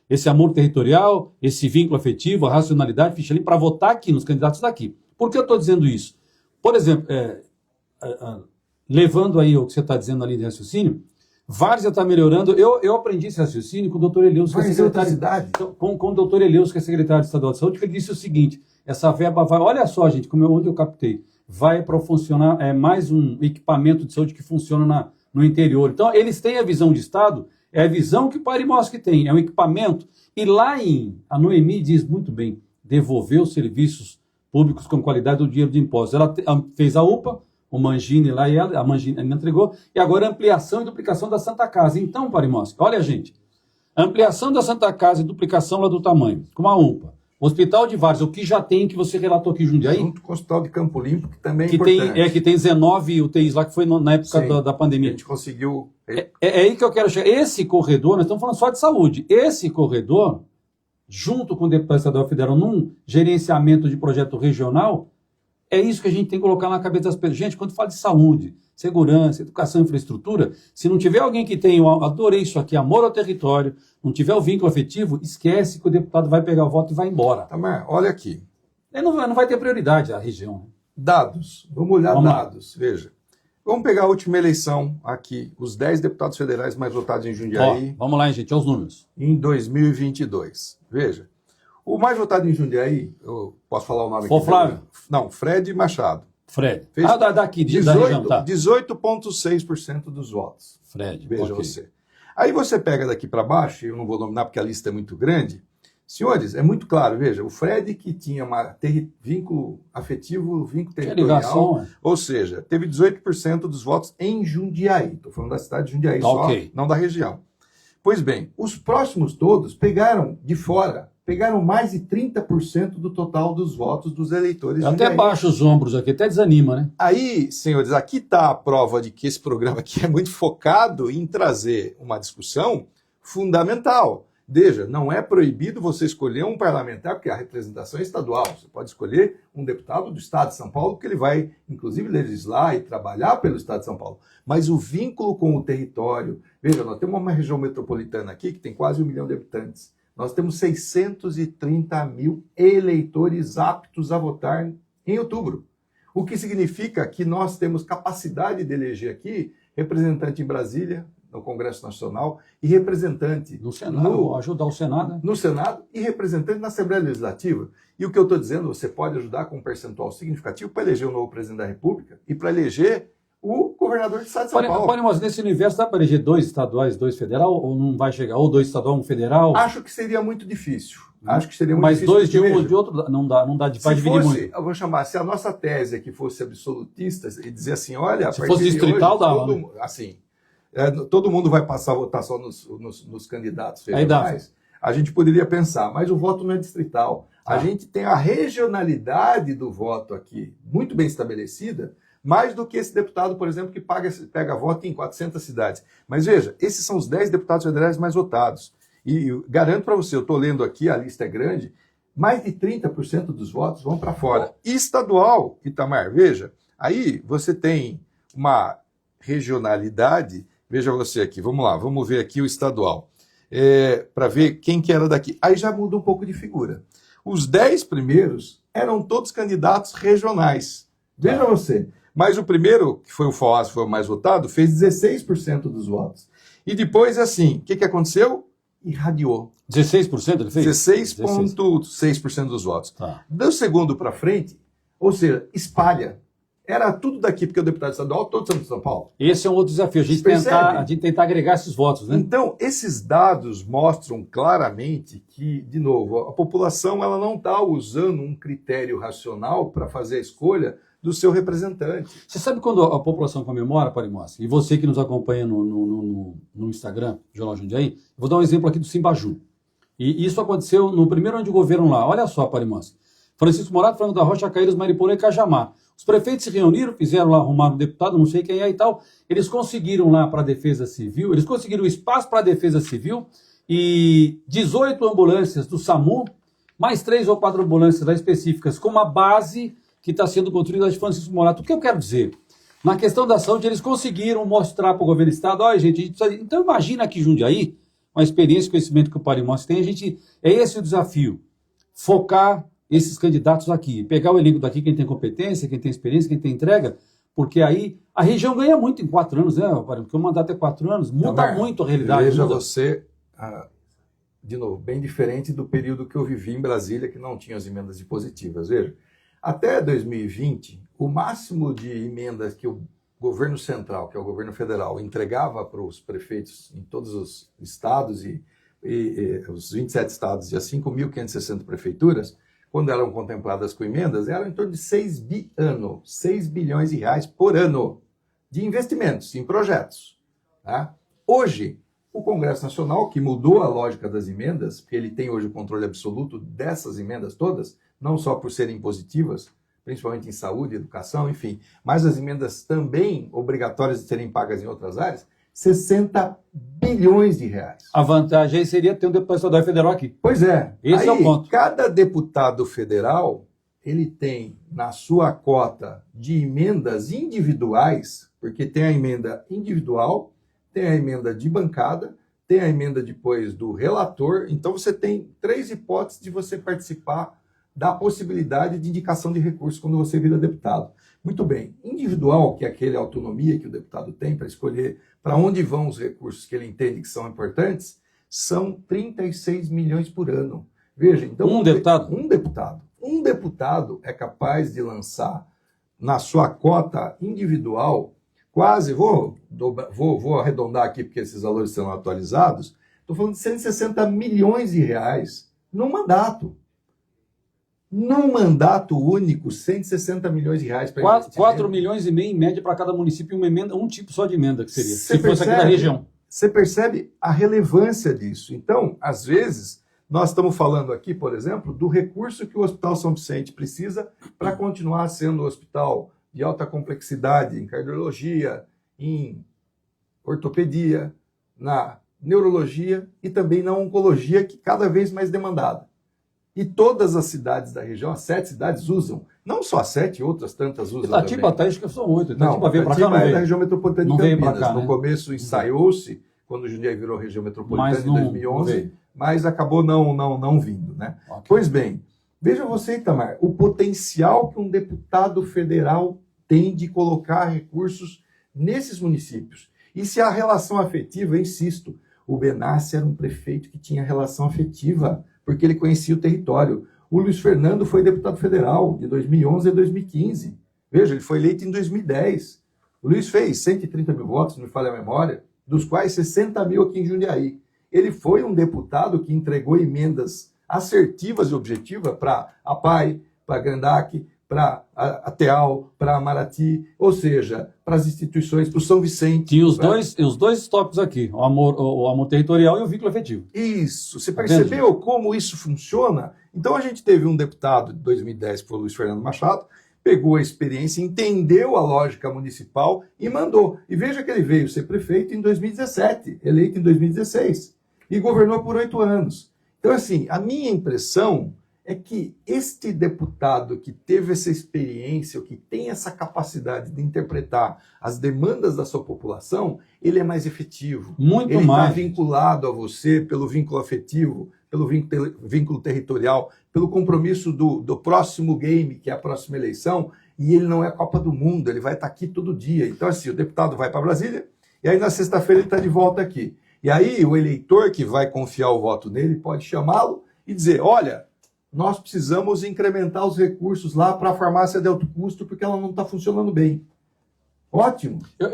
esse amor territorial, esse vínculo afetivo, a racionalidade, ficha limpa, para votar aqui nos candidatos daqui. Por que eu estou dizendo isso? Por exemplo, levando aí o que você está dizendo ali de raciocínio, Várzea está melhorando. Eu aprendi esse raciocínio com o doutor Eleus, que é secretário, com o doutor Eleus, que é secretário estadual de saúde, que ele disse o seguinte, essa verba vai, olha só, gente, onde eu captei, vai para funcionar mais um equipamento de saúde que funciona no interior. Então, eles têm a visão de Estado, é a visão que o Parimoschi tem, é um equipamento, e lá a Noemi diz muito bem, devolver os serviços públicos com qualidade do dinheiro de impostos. Ela fez a UPA, o Mangini lá, e a Mangini me entregou, e agora a ampliação e duplicação da Santa Casa. Então, Parimoschi, olha, gente, ampliação da Santa Casa e duplicação lá do tamanho, com a UPA. Hospital de Várzea, o que já tem, que você relatou aqui em Jundiaí. Junto com o Hospital de Campo Limpo, que também é importante. Que tem 19 UTIs lá, que foi na época da pandemia. A gente conseguiu... É aí que eu quero chegar. Esse corredor, nós estamos falando só de saúde, esse corredor, junto com o deputado estadual federal, num gerenciamento de projeto regional, é isso que a gente tem que colocar na cabeça das pessoas. Gente, quando fala de saúde, segurança, educação, infraestrutura, se não tiver alguém que tenha, adorei isso aqui, amor ao território, não tiver o vínculo afetivo, esquece que o deputado vai pegar o voto e vai embora. Tamar, olha aqui. Ele não vai ter prioridade a região. Dados. Vamos olhar dados. Veja. Vamos pegar a última eleição aqui. Os 10 deputados federais mais votados em Jundiaí. Vamos lá, gente. Olha os números. Em 2022. Veja. O mais votado em Jundiaí, eu posso falar o nome aqui? Ô, Flávio? Não, Fred Machado. Fred. Fez daqui, da região, tá. 18,6% dos votos. Fred, veja você. Aí você pega daqui para baixo, eu não vou nominar porque a lista é muito grande. Senhores, é muito claro, veja, o Fred que tinha vínculo afetivo, vínculo territorial, ligação, ou seja, teve 18% dos votos em Jundiaí. Estou falando da cidade de Jundiaí não da região. Pois bem, os próximos todos pegaram de fora, pegaram mais de 30% do total dos votos dos eleitores. Até baixa os ombros aqui, até desanima, né? Aí, senhores, aqui está a prova de que esse programa aqui é muito focado em trazer uma discussão fundamental. Veja, não é proibido você escolher um parlamentar, porque a representação é estadual. Você pode escolher um deputado do Estado de São Paulo, porque ele vai, inclusive, legislar e trabalhar pelo Estado de São Paulo. Mas o vínculo com o território... Veja, nós temos uma região metropolitana aqui que tem quase 1 milhão de habitantes. Nós temos 630 mil eleitores aptos a votar em outubro. O que significa que nós temos capacidade de eleger aqui representante em Brasília, no Congresso Nacional, e representante no Senado, ajudar o Senado. No Senado e representante na Assembleia Legislativa. E o que eu estou dizendo, você pode ajudar com um percentual significativo para eleger o novo presidente da República e para eleger o governador do Estado de São Paulo. Mas nesse universo dá para eleger 2 estaduais, 2 federal, ou não vai chegar? Ou 2 estadual, 1 federal? Acho que seria muito difícil. Acho que seria muito mas difícil. Mas 2 de um ou de outro não dá vai dividir muito. Eu vou chamar, se a nossa tese aqui fosse absolutista e dizer assim, olha... Se fosse distrital, dá. Assim, todo mundo vai passar a votar só nos candidatos federais. A gente poderia pensar, mas o voto não é distrital. A gente tem a regionalidade do voto aqui muito bem estabelecida, mais do que esse deputado, por exemplo, que pega voto em 400 cidades. Mas veja, esses são os 10 deputados federais mais votados. E garanto para você, eu estou lendo aqui, a lista é grande, mais de 30% dos votos vão para fora. E estadual, Itamar, veja, aí você tem uma regionalidade, veja você aqui, vamos lá, vamos ver aqui o estadual, para ver quem que era daqui. Aí já muda um pouco de figura. Os 10 primeiros eram todos candidatos regionais. Veja você. Mas o primeiro, que foi o Foz, foi o mais votado, fez 16% dos votos. E depois, assim, o que aconteceu? Irradiou. 16% ele fez? 16,6% dos votos. Tá. Do segundo para frente, ou seja, espalha. Era tudo daqui, porque o deputado estadual todos são de São Paulo. Esse é um outro desafio, a gente tentar agregar esses votos, né? Então, esses dados mostram claramente que, de novo, a população ela não está usando um critério racional para fazer a escolha do seu representante. Você sabe quando a população comemora, Parimossi, e você que nos acompanha no Instagram, Jornal Jundiaí, vou dar um exemplo aqui do Simbaju. E isso aconteceu no primeiro ano de governo lá. Olha só, Parimossi. Francisco Morato, Fernando da Rocha, Caíras, Mariporã e Cajamar. Os prefeitos se reuniram, fizeram lá, arrumaram um deputado, não sei quem é e tal. Eles conseguiram lá para a Defesa Civil, eles conseguiram espaço para a Defesa Civil e 18 ambulâncias do SAMU, mais 3 ou 4 ambulâncias lá específicas, com uma base que está sendo construída de Francisco Morato. O que eu quero dizer? Na questão da saúde, eles conseguiram mostrar para o governo do Estado, olha, gente, a gente precisa... Então imagina aqui Jundiaí, uma experiência e conhecimento que o Parimossi tem, é esse o desafio, focar esses candidatos aqui, pegar o elenco daqui, quem tem competência, quem tem experiência, quem tem entrega, porque aí a região ganha muito em 4 anos, né, porque o mandato é 4 anos, muda muito a realidade. Veja você, de novo, bem diferente do período que eu vivi em Brasília, que não tinha as emendas impositivas. Veja, até 2020, o máximo de emendas que o governo central, que é o governo federal, entregava para os prefeitos em todos os estados e os 27 estados e as 5.560 prefeituras, quando eram contempladas com emendas, eram em torno de 6 bilhões de reais por ano de investimentos em projetos. Tá? Hoje, o Congresso Nacional, que mudou a lógica das emendas, porque ele tem hoje o controle absoluto dessas emendas todas, não só por serem positivas, principalmente em saúde, educação, enfim, mas as emendas também obrigatórias de serem pagas em outras áreas, 60 bilhões de reais. A vantagem aí seria ter um deputado estadual e federal aqui. Pois é. Esse é o ponto. Cada deputado federal, ele tem na sua cota de emendas individuais, porque tem a emenda individual, tem a emenda de bancada, tem a emenda depois do relator, então você tem 3 hipóteses de você participar da possibilidade de indicação de recursos quando você vira deputado. Muito bem. Individual, que é aquele autonomia que o deputado tem para escolher para onde vão os recursos que ele entende que são importantes, são 36 milhões por ano. Veja, então... Um deputado? Um deputado. Um deputado é capaz de lançar na sua cota individual quase, vou arredondar aqui porque esses valores são atualizados, estou falando de 160 milhões de reais num mandato. Num mandato único, 160 milhões de reais para 4 milhões e meio em média para cada município, uma emenda, um tipo só de emenda que seria, se fosse aqui da região. Você percebe a relevância disso. Então, às vezes, nós estamos falando aqui, por exemplo, do recurso que o Hospital São Vicente precisa para continuar sendo um hospital de alta complexidade em cardiologia, em ortopedia, na neurologia e também na oncologia, que cada vez mais demandada. E todas as cidades da região, as 7 cidades usam. Não só as 7, outras tantas usam também. Itatiba até, acho que são 8. Itatiba veio para cá, não veio? É da região metropolitana de Campinas. Cá, no né? começo ensaiou-se, quando o Jundiaí virou região metropolitana em 2011, mas acabou não vindo. Né? Okay. Pois bem, veja você, Itamar, o potencial que um deputado federal tem de colocar recursos nesses municípios. E se a relação afetiva, eu insisto, o Benassi era um prefeito que tinha relação afetiva, porque ele conhecia o território. O Luiz Fernando foi deputado federal de 2011 a 2015. Veja, ele foi eleito em 2010. O Luiz fez 130 mil votos, não me falha a memória, dos quais 60 mil aqui em Jundiaí. Ele foi um deputado que entregou emendas assertivas e objetivas para a PAI, para a Grandac, para a TEAL, para a Marati, ou seja, para as instituições, para o São Vicente. Tinha os dois tópicos aqui, o amor territorial e o vínculo afetivo. Isso, você percebeu como isso funciona? Então a gente teve um deputado de 2010, que foi o Luiz Fernando Machado, pegou a experiência, entendeu a lógica municipal e mandou. E veja que ele veio ser prefeito em 2017, eleito em 2016, e governou por 8 anos. Então, assim, a minha impressão é que este deputado que teve essa experiência, ou que tem essa capacidade de interpretar as demandas da sua população, ele é mais efetivo. Muito ele mais. Ele está vinculado a você pelo vínculo afetivo, pelo vínculo territorial, pelo compromisso do próximo game, que é a próxima eleição, e ele não é Copa do Mundo, ele vai estar aqui todo dia. Então, assim, o deputado vai para Brasília, e aí na sexta-feira ele está de volta aqui. E aí o eleitor que vai confiar o voto nele pode chamá-lo e dizer, olha, nós precisamos incrementar os recursos lá para a farmácia de alto custo porque ela não está funcionando bem. Ótimo. Eu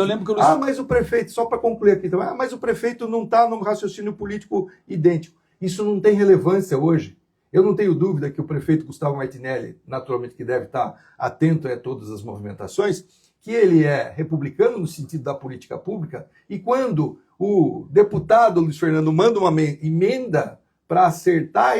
lembro que o Luiz... mas o prefeito, só para concluir aqui também, mas o prefeito não está num raciocínio político idêntico. Isso não tem relevância hoje. Eu não tenho dúvida que o prefeito Gustavo Martinelli, naturalmente que deve estar atento a todas as movimentações, que ele é republicano no sentido da política pública, e quando o deputado Luiz Fernando manda uma emenda para acertar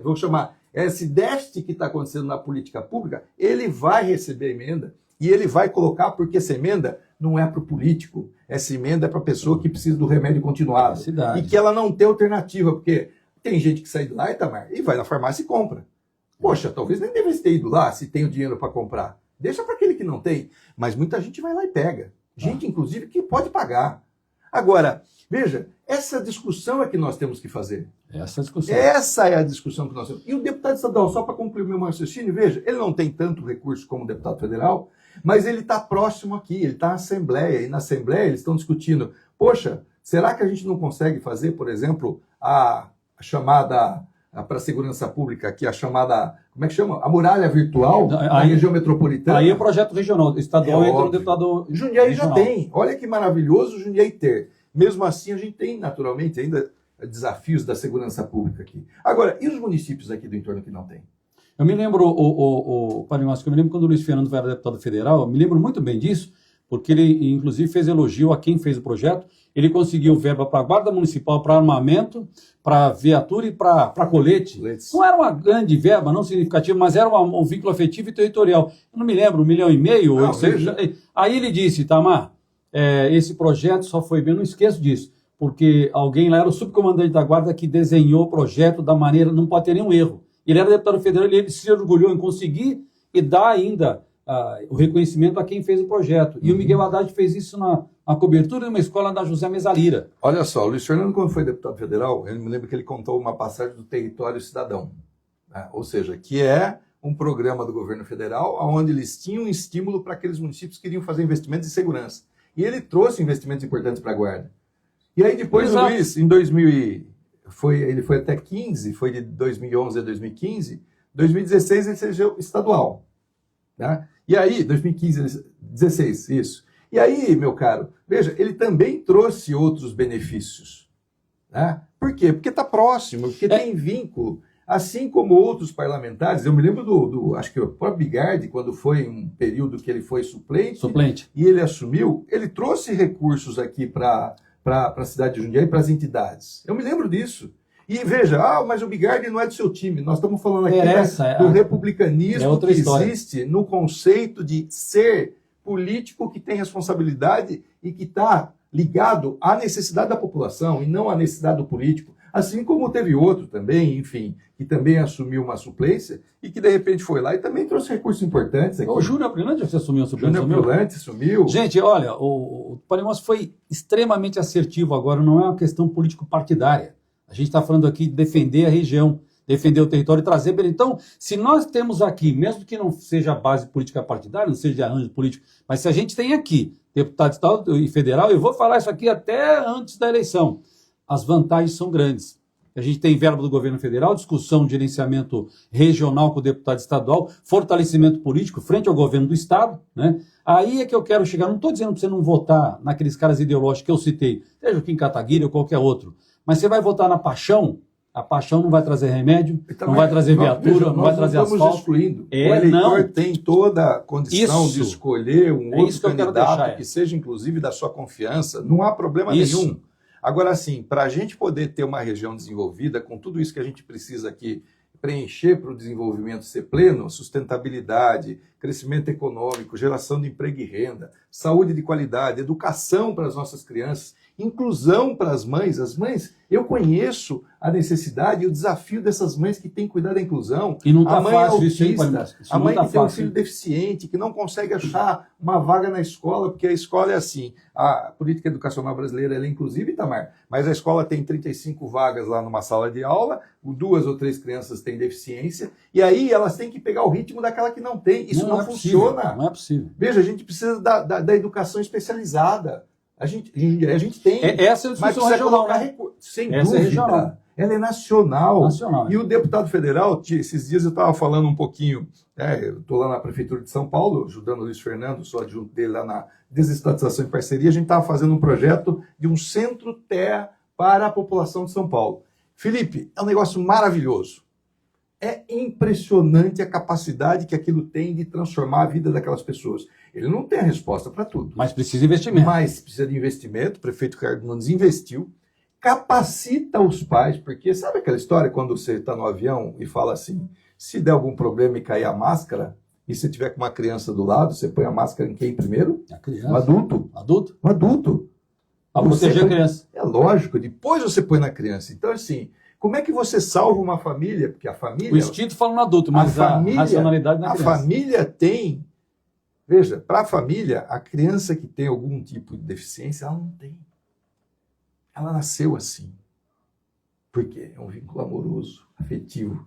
vou chamar, esse déficit que está acontecendo na política pública, ele vai receber a emenda e ele vai colocar, porque essa emenda não é para o político, essa emenda é para a pessoa que precisa do remédio continuado. E que ela não tem alternativa, porque tem gente que sai de lá, Itamar, e vai na farmácia e compra. Poxa, talvez nem devesse ter ido lá se tem o dinheiro para comprar. Deixa para aquele que não tem. Mas muita gente vai lá e pega. Gente, inclusive, que pode pagar. Agora, veja, essa discussão é que nós temos que fazer. Essa é a discussão que nós temos. E o deputado estadual, só para concluir meu raciocínio, veja, ele não tem tanto recurso como o deputado federal, mas ele está próximo aqui, ele está na Assembleia, e na Assembleia eles estão discutindo, poxa, será que a gente não consegue fazer, por exemplo, a chamada, para a segurança pública aqui, a chamada, como é que chama? A muralha virtual da região metropolitana? Aí é projeto regional, estadual entra no deputado Jundiaí regional. Já tem, olha que maravilhoso o Jundiaí ter. Mesmo assim, a gente tem, naturalmente, ainda desafios da segurança pública aqui. Agora, e os municípios aqui do entorno que não tem? Eu me lembro, Parimasco, eu me lembro quando o Luiz Fernando era deputado federal, eu me lembro muito bem disso, porque ele, inclusive, fez elogio a quem fez o projeto. Ele conseguiu verba para a Guarda Municipal, para armamento, para viatura e para colete. Não era uma grande verba, não significativa, mas era um vínculo afetivo e territorial. Eu não me lembro, 1,5 milhão. Não, aí ele disse, Itamar, esse projeto só foi bem, não esqueço disso, porque alguém lá era o subcomandante da Guarda que desenhou o projeto da maneira, não pode ter nenhum erro. Ele era deputado federal e ele se orgulhou em conseguir e dar ainda o reconhecimento a quem fez o projeto. E o Miguel Haddad fez isso na cobertura de uma escola da José Mesalira. Olha só, o Luiz Fernando, quando foi deputado federal, eu me lembro que ele contou uma passagem do Território Cidadão, né? Ou seja, que é um programa do governo federal onde eles tinham um estímulo para aqueles municípios que queriam fazer investimentos em segurança. E ele trouxe investimentos importantes para a Guarda. E aí depois o Luiz, em 2000, ele foi até 15, foi de 2011 a 2015, 2016 ele seja estadual. Né? E aí, 2015, 16, isso. E aí, meu caro, veja, ele também trouxe outros benefícios. Né? Por quê? Porque está próximo, porque tem vínculo. Assim como outros parlamentares, eu me lembro acho que o próprio Bigardi, quando foi um período que ele foi suplente. E ele assumiu, ele trouxe recursos aqui para a cidade de Jundiaí, para as entidades. Eu me lembro disso. E veja, mas o Bigardi não é do seu time. Nós estamos falando aqui do republicanismo que existe no conceito de ser político que tem responsabilidade e que está ligado à necessidade da população e não à necessidade do político. Assim como teve outro também, enfim, que também assumiu uma suplência e que de repente foi lá e também trouxe recursos importantes aqui. O Júnior Brilhante você assumiu a suplência? Júnior Brilhante sumiu. Gente, olha, o Parimasco foi extremamente assertivo agora, não é uma questão político-partidária. A gente está falando aqui de defender a região, defender o território e trazer... Então, se nós temos aqui, mesmo que não seja base política partidária, não seja de arranjo político, mas se a gente tem aqui deputado estadual e federal, eu vou falar isso aqui até antes da eleição, as vantagens são grandes. A gente tem verba do governo federal, discussão de gerenciamento regional com o deputado estadual, fortalecimento político frente ao governo do estado, né? Aí é que eu quero chegar. Não estou dizendo para você não votar naqueles caras ideológicos que eu citei, seja o Kim Kataguiri ou qualquer outro, mas você vai votar na paixão, a paixão não vai trazer remédio, não vai trazer viatura, não vai trazer asfalto. Estamos excluindo. O eleitor tem toda a condição de escolher um outro candidato que seja inclusive da sua confiança, não há problema nenhum. Agora, assim, para a gente poder ter uma região desenvolvida, com tudo isso que a gente precisa aqui preencher para o desenvolvimento ser pleno, sustentabilidade, crescimento econômico, geração de emprego e renda, saúde de qualidade, educação para as nossas crianças, inclusão para as mães. As mães, eu conheço a necessidade e o desafio dessas mães que têm que cuidar da inclusão. E não está a mãe fácil isso, hein, autista, Palhaço? Isso a não mãe tá que tem um fácil, filho hein? deficiente, que não consegue achar uma vaga na escola, porque a escola é assim. A política educacional brasileira ela é inclusiva, Itamar, mas a escola tem 35 vagas lá numa sala de aula, 2 ou 3 crianças têm deficiência, e aí elas têm que pegar o ritmo daquela que não tem. Isso não é possível, funciona. não é possível. Veja, a gente precisa da educação especializada. A gente tem. Essa é a mas discussão precisa regional, colocar né? recurso. Sem Essa é dúvida. regional. Ela é nacional. Nacional, né? E o deputado federal, esses dias eu estava falando um pouquinho, eu estou lá na Prefeitura de São Paulo, ajudando o Luiz Fernando, sou adjunto dele lá na Desestatização e Parceria, a gente estava fazendo um projeto de um centro terra para a população de São Paulo. Felipe, é um negócio maravilhoso. É impressionante a capacidade que aquilo tem de transformar a vida daquelas pessoas. Ele não tem a resposta para tudo. Mas precisa de investimento. Mas precisa de investimento, o prefeito Ricardo Nunes investiu, capacita os pais, porque sabe aquela história quando você está no avião e fala assim, se der algum problema e cair a máscara, e se tiver com uma criança do lado, você põe a máscara em quem primeiro? A criança. No adulto. Adulto? No adulto. Para proteger a criança. É lógico, depois você põe na criança. Então, assim, como é que você salva uma família? Porque a família... O instinto fala no adulto, mas a racionalidade na criança. A família tem... Veja, para a família, a criança que tem algum tipo de deficiência, ela não tem. Ela nasceu assim. Por quê? É um vínculo amoroso, afetivo.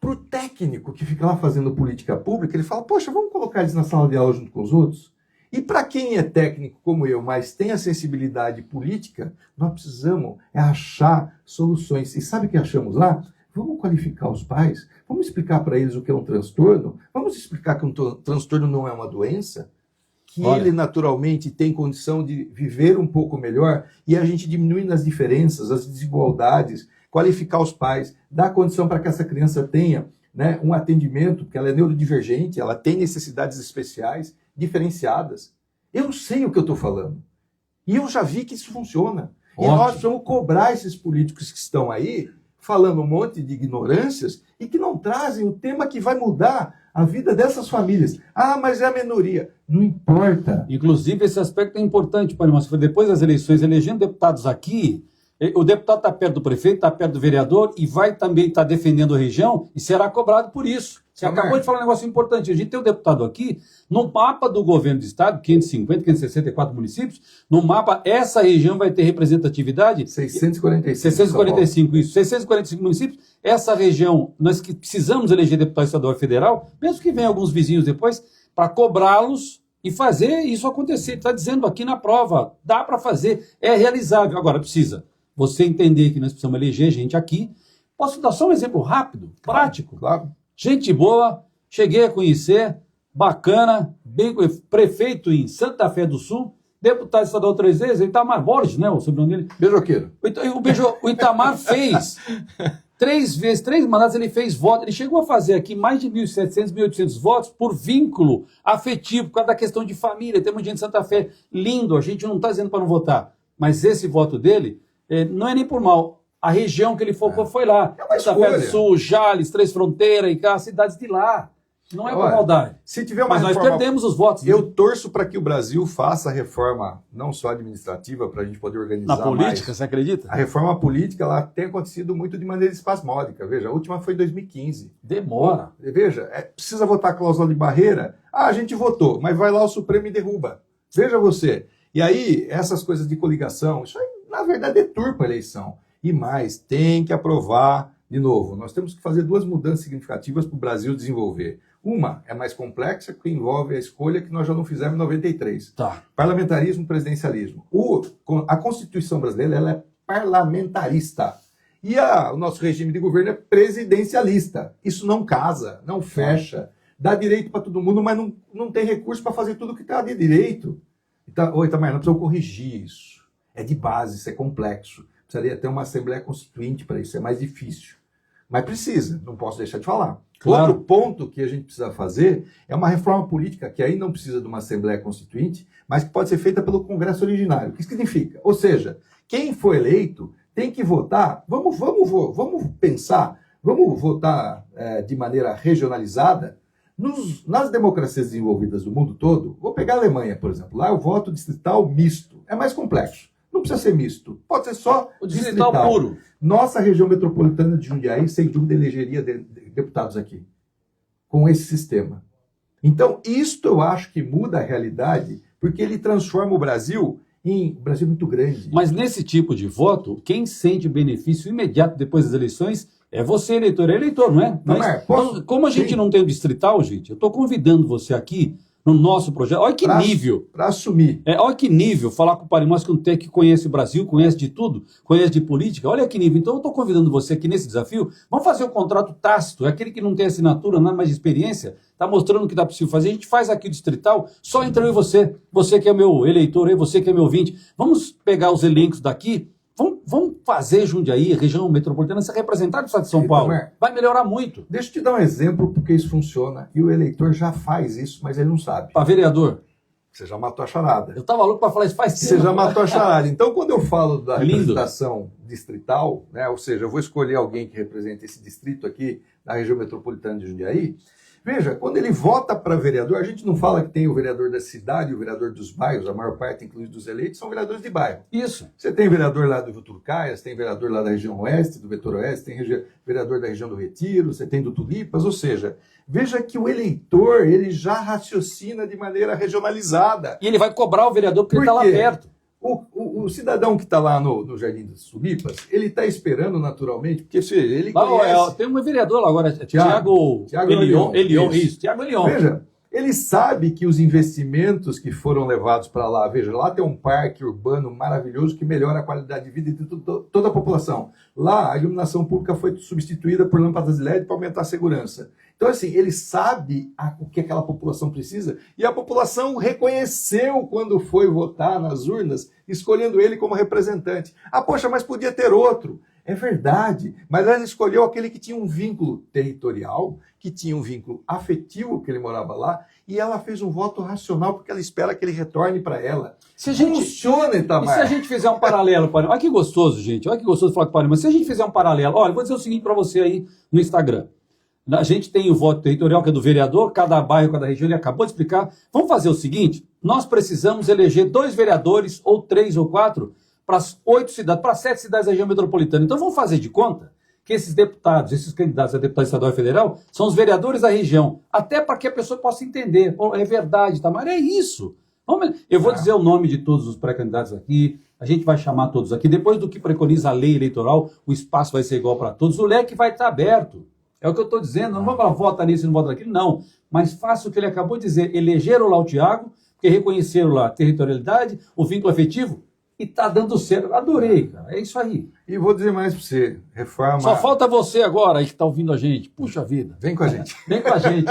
Para o técnico que fica lá fazendo política pública, ele fala, poxa, vamos colocar eles na sala de aula junto com os outros? E para quem é técnico como eu, mas tem a sensibilidade política, nós precisamos achar soluções. E sabe o que achamos lá? Vamos qualificar os pais, vamos explicar para eles o que é um transtorno, vamos explicar que um transtorno não é uma doença, que ele naturalmente tem condição de viver um pouco melhor, e a gente diminuindo as diferenças, as desigualdades, qualificar os pais, dar condição para que essa criança tenha, né, um atendimento, porque ela é neurodivergente, ela tem necessidades especiais, diferenciadas. Eu sei o que eu estou falando. E eu já vi que isso funciona. E nós precisamos cobrar esses políticos que estão aí, falando um monte de ignorâncias, e que não trazem o tema que vai mudar a vida dessas famílias. Ah, mas é a minoria. Não importa. Inclusive, esse aspecto é importante, Palhaço. Foi depois das eleições, elegendo deputados aqui, o deputado está perto do prefeito, está perto do vereador e vai também estar defendendo a região e será cobrado por isso. Você acabou de falar um negócio importante. A gente tem um deputado aqui, no mapa do governo do estado, 550, 564 municípios, no mapa, essa região vai ter representatividade... 645, isso. 645 municípios. Essa região, nós que precisamos eleger deputado estadual e federal, mesmo que venham alguns vizinhos depois, para cobrá-los e fazer isso acontecer. Está dizendo aqui na prova, dá para fazer, é realizável. Agora, precisa você entender que nós precisamos eleger gente aqui. Posso dar só um exemplo rápido, prático? Claro. Gente boa, cheguei a conhecer, bacana, bem, prefeito em Santa Fé do Sul, deputado estadual 3 vezes, Itamar Borges, né, o sobrenome dele. Beijoqueiro. O Itamar fez 3 vezes, 3 mandatos ele fez voto, ele chegou a fazer aqui mais de 1.700, 1.800 votos por vínculo afetivo, por causa da questão de família, temos gente de Santa Fé, lindo, a gente não está dizendo para não votar, mas esse voto dele não é nem por mal. A região que ele focou foi lá. Santa Fé do Sul, Jales, Três Fronteiras e cá, cidades de lá. Não é por maldade. Se tiver uma Mas reforma, nós perdemos os votos. Né? Eu torço para que o Brasil faça a reforma, não só administrativa, para a gente poder organizar na política, mais. você acredita? A reforma política ela tem acontecido muito de maneira espasmódica. Veja, a última foi em 2015. Demora. Veja, precisa votar a cláusula de barreira? Ah, a gente votou, mas vai lá o Supremo e derruba. Veja você. E aí, essas coisas de coligação, isso aí, na verdade, deturpa a eleição. E mais, tem que aprovar, de novo, nós temos que fazer 2 mudanças significativas para o Brasil desenvolver. Uma é mais complexa, que envolve a escolha que nós já não fizemos em 93. Tá. Parlamentarismo, presidencialismo. A Constituição brasileira ela é parlamentarista. E o nosso regime de governo é presidencialista. Isso não casa, não fecha. Dá direito para todo mundo, mas não tem recurso para fazer tudo que está de direito. Então, Itamar, nós precisamos corrigir isso. É de base, isso é complexo. Precisaria ter uma Assembleia Constituinte para isso, é mais difícil. Mas precisa, não posso deixar de falar. Claro. Outro ponto que a gente precisa fazer é uma reforma política que aí não precisa de uma Assembleia Constituinte, mas que pode ser feita pelo Congresso Originário. O que significa? Ou seja, quem for eleito tem que votar, vamos pensar, vamos votar de maneira regionalizada, Nas democracias desenvolvidas do mundo todo, vou pegar a Alemanha, por exemplo. Lá o voto distrital misto. É mais complexo. Não precisa ser misto. Pode ser só O distrital puro. Nossa região metropolitana de Jundiaí, sem dúvida, elegeria deputados aqui, com esse sistema. Então, isto eu acho que muda a realidade, porque ele transforma o Brasil em um Brasil muito grande. Mas nesse tipo de voto, quem sente benefício imediato depois das eleições é você, eleitor. É eleitor, não é? Tamar, posso? Então, como a gente Sim. não tem o distrital, gente, eu estou convidando você aqui no nosso projeto. Olha que nível. Para assumir. Olha que nível falar com o Parimós, que é um técnico que conhece o Brasil, conhece de tudo, conhece de política. Olha que nível. Então eu estou convidando você aqui nesse desafio. Vamos fazer o contrato tácito. É aquele que não tem assinatura, nada mais de experiência, está mostrando o que dá possível fazer. A gente faz aqui o distrital, só entre eu e você. Você que é meu eleitor, você que é meu ouvinte. Vamos pegar os elencos daqui. Vamos fazer Jundiaí, região metropolitana, ser representado no estado de São Paulo. Vai melhorar muito. Deixa eu te dar um exemplo porque isso funciona. E o eleitor já faz isso, mas ele não sabe. Para vereador. Você já matou a charada. Eu estava louco para falar isso faz tempo. Você já matou a charada. Então, quando eu falo da Lindo. representação distrital, né, ou seja, eu vou escolher alguém que represente esse distrito aqui, na região metropolitana de Jundiaí, veja, quando ele vota para vereador, a gente não fala que tem o vereador da cidade e o vereador dos bairros, a maior parte, inclusive dos eleitos, são vereadores de bairro. Isso. Você tem vereador lá do Voturucaias, tem vereador lá da região oeste, do Vetor Oeste, tem vereador da região do Retiro, você tem do Tulipas, ou seja, veja que o eleitor, ele já raciocina de maneira regionalizada. E ele vai cobrar o vereador porque ele Por está lá quê? perto. O cidadão que está lá no Jardim das Tulipas, ele está esperando naturalmente, porque se ele conhece... Tem um vereador lá agora, Thiago Elion. Elion, Isso, Thiago Elion. Veja, ele sabe que os investimentos que foram levados para lá, veja, lá tem um parque urbano maravilhoso que melhora a qualidade de vida de toda a população. Lá a iluminação pública foi substituída por lâmpadas LED para aumentar a segurança. Então, assim, ele sabe o que aquela população precisa e a população reconheceu quando foi votar nas urnas, escolhendo ele como representante. Ah, poxa, mas podia ter outro. É verdade, mas ela escolheu aquele que tinha um vínculo territorial, que tinha um vínculo afetivo, que ele morava lá, e ela fez um voto racional, porque ela espera que ele retorne para ela. Se a gente, Funciona, Itamar. E se a gente fizer um paralelo, Parimão? Olha que gostoso, gente. Olha que gostoso falar com o Parimão. Se a gente fizer um paralelo, olha, eu vou dizer o seguinte para você aí no Instagram. A gente tem o voto territorial, que é do vereador, cada bairro, cada região, ele acabou de explicar. Vamos fazer o seguinte, nós precisamos eleger 2 vereadores, ou 3 ou 4, para as 8 cidades, para 7 cidades da região metropolitana. Então vamos fazer de conta que esses deputados, esses candidatos a deputado estadual e federal, são os vereadores da região, até para que a pessoa possa entender. Pô, é verdade, Tamar, é isso. Eu vou dizer o nome de todos os pré-candidatos aqui, a gente vai chamar todos aqui. Depois do que preconiza a lei eleitoral, o espaço vai ser igual para todos, o leque vai estar aberto. É o que eu estou dizendo, não vamos falar, vota nisso e não vota naquilo, não. Mas faça o que ele acabou de dizer, elegeram lá o Thiago, porque reconheceram lá a territorialidade, o vínculo afetivo, e está dando certo. Adorei, cara, é isso aí. E vou dizer mais para você, reforma... Só falta você agora aí que está ouvindo a gente. Puxa vida. Vem com a gente. Vem com a gente,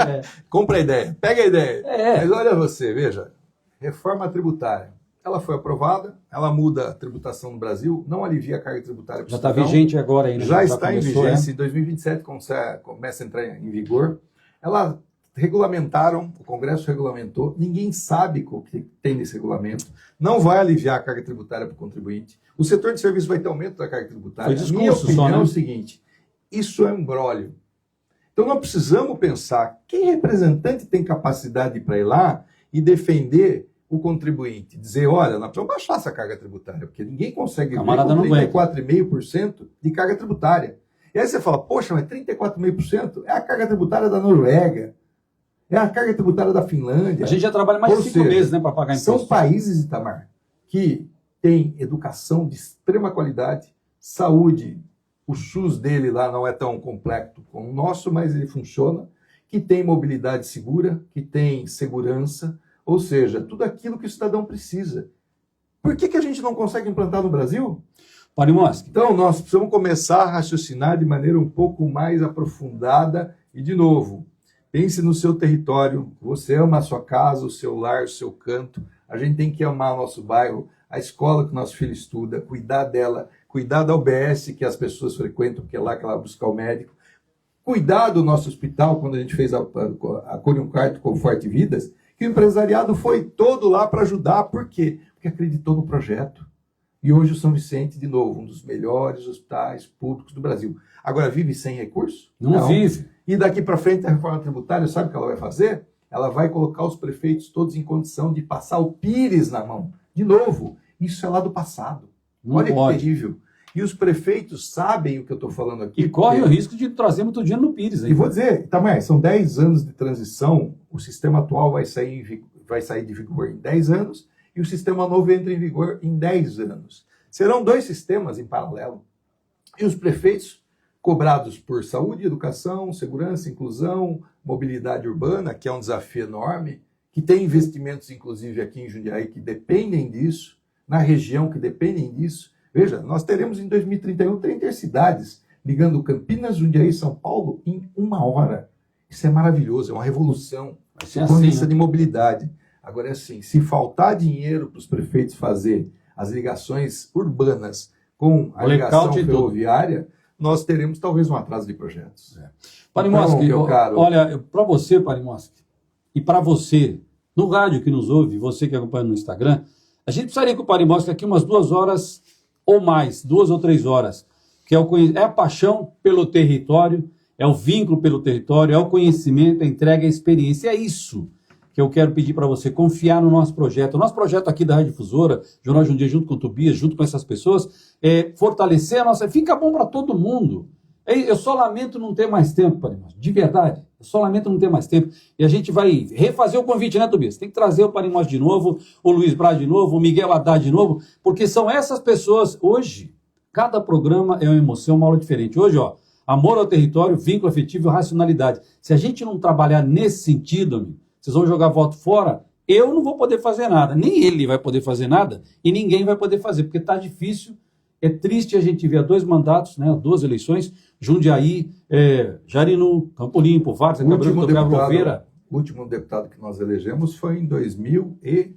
Compra a ideia, pega a ideia. É. Mas olha você, veja, reforma tributária. Ela foi aprovada, ela muda a tributação no Brasil, não alivia a carga tributária. Já está vigente agora ainda. Já está em começou, vigência, em 2027 começa a entrar em vigor. Ela regulamentaram, o Congresso regulamentou, ninguém sabe o que tem nesse regulamento, não vai aliviar a carga tributária para o contribuinte. O setor de serviços vai ter aumento da carga tributária. Foi discurso, minha opinião só, né? é o seguinte, isso é um imbróglio. Então nós precisamos pensar, que representante tem capacidade para ir lá e defender o contribuinte, dizer, olha, nós precisamos baixar essa carga tributária, porque ninguém consegue viver com 34,5% de carga tributária. E aí você fala, poxa, mas 34,5% é a carga tributária da Noruega, é a carga tributária da Finlândia. A gente já trabalha mais de 5 meses, né, para pagar imposto. São países, Itamar, que têm educação de extrema qualidade, saúde, o SUS dele lá não é tão complexo como o nosso, mas ele funciona, que tem mobilidade segura, que tem segurança, ou seja, tudo aquilo que o cidadão precisa. Por que a gente não consegue implantar no Brasil? Parimoschi. Então, nós precisamos começar a raciocinar de maneira um pouco mais aprofundada e, de novo, pense no seu território, você ama a sua casa, o seu lar, o seu canto, a gente tem que amar o nosso bairro, a escola que o nosso filho estuda, cuidar dela, cuidar da UBS que as pessoas frequentam, porque é lá que ela vai buscar o médico, cuidar do nosso hospital, quando a gente fez a Conhuncarto Conforte Vidas, que o empresariado foi todo lá para ajudar. Por quê? Porque acreditou no projeto. E hoje o São Vicente, de novo, um dos melhores hospitais públicos do Brasil. Agora, vive sem recurso? Não vive. E daqui para frente a reforma tributária, sabe o que ela vai fazer? Ela vai colocar os prefeitos todos em condição de passar o Pires na mão. De novo, isso é lá do passado. Não Olha pode. que terrível. E os prefeitos sabem o que eu estou falando aqui. E corre o porque- risco de trazer muito dinheiro no Pires. E vou dizer, Itamar, são 10 anos de transição, o sistema atual vai sair de vigor em 10 anos e o sistema novo entra em vigor em 10 anos. Serão 2 sistemas em paralelo. E os prefeitos, cobrados por saúde, educação, segurança, inclusão, mobilidade urbana, que é um desafio enorme, que tem investimentos, inclusive, aqui em Jundiaí, que dependem disso, na região, que dependem disso. Veja, nós teremos em 2031 3 intercidades, ligando Campinas, Jundiaí e São Paulo em 1 hora. Isso é maravilhoso, é uma revolução. Vai ser Do ponto de assim, vista né? de mobilidade. Agora é assim, se faltar dinheiro para os prefeitos fazer as ligações urbanas com a ligação Blackout e tudo. ferroviária, nós teremos talvez um atraso de projetos. Parimoski, Então, meu caro- olha, para você, Parimoski, e para você, no rádio que nos ouve, você que acompanha no Instagram, a gente precisaria que o Parimoski aqui umas 2 horas ou mais, 2 ou 3 horas, que é a paixão pelo território, é o vínculo pelo território, é o conhecimento, a entrega, a experiência. É isso que eu quero pedir para você, confiar no nosso projeto. O nosso projeto aqui da Rádio Difusora, Jornal de um Dia, junto com o Tobias, junto com essas pessoas, é fortalecer a nossa... Fica bom para todo mundo. Eu só lamento não ter mais tempo, Parimoski, de verdade. Eu só lamento não ter mais tempo. E a gente vai refazer o convite, né, Tobias? Tem que trazer o Parimoski de novo, o Luiz Braz de novo, o Miguel Haddad de novo, porque são essas pessoas, hoje, cada programa é uma emoção, uma aula diferente. Hoje, ó, amor ao território, vínculo afetivo e racionalidade. Se a gente não trabalhar nesse sentido, amigo, vocês vão jogar voto fora, eu não vou poder fazer nada, nem ele vai poder fazer nada e ninguém vai poder fazer, porque está difícil, é triste a gente ver 2 mandatos, né, 2 eleições, Jundiaí, Jarinu, Campo Limpo, Várzea, O último Gabriel Gouveia. O último deputado que nós elegemos foi em 2000 e...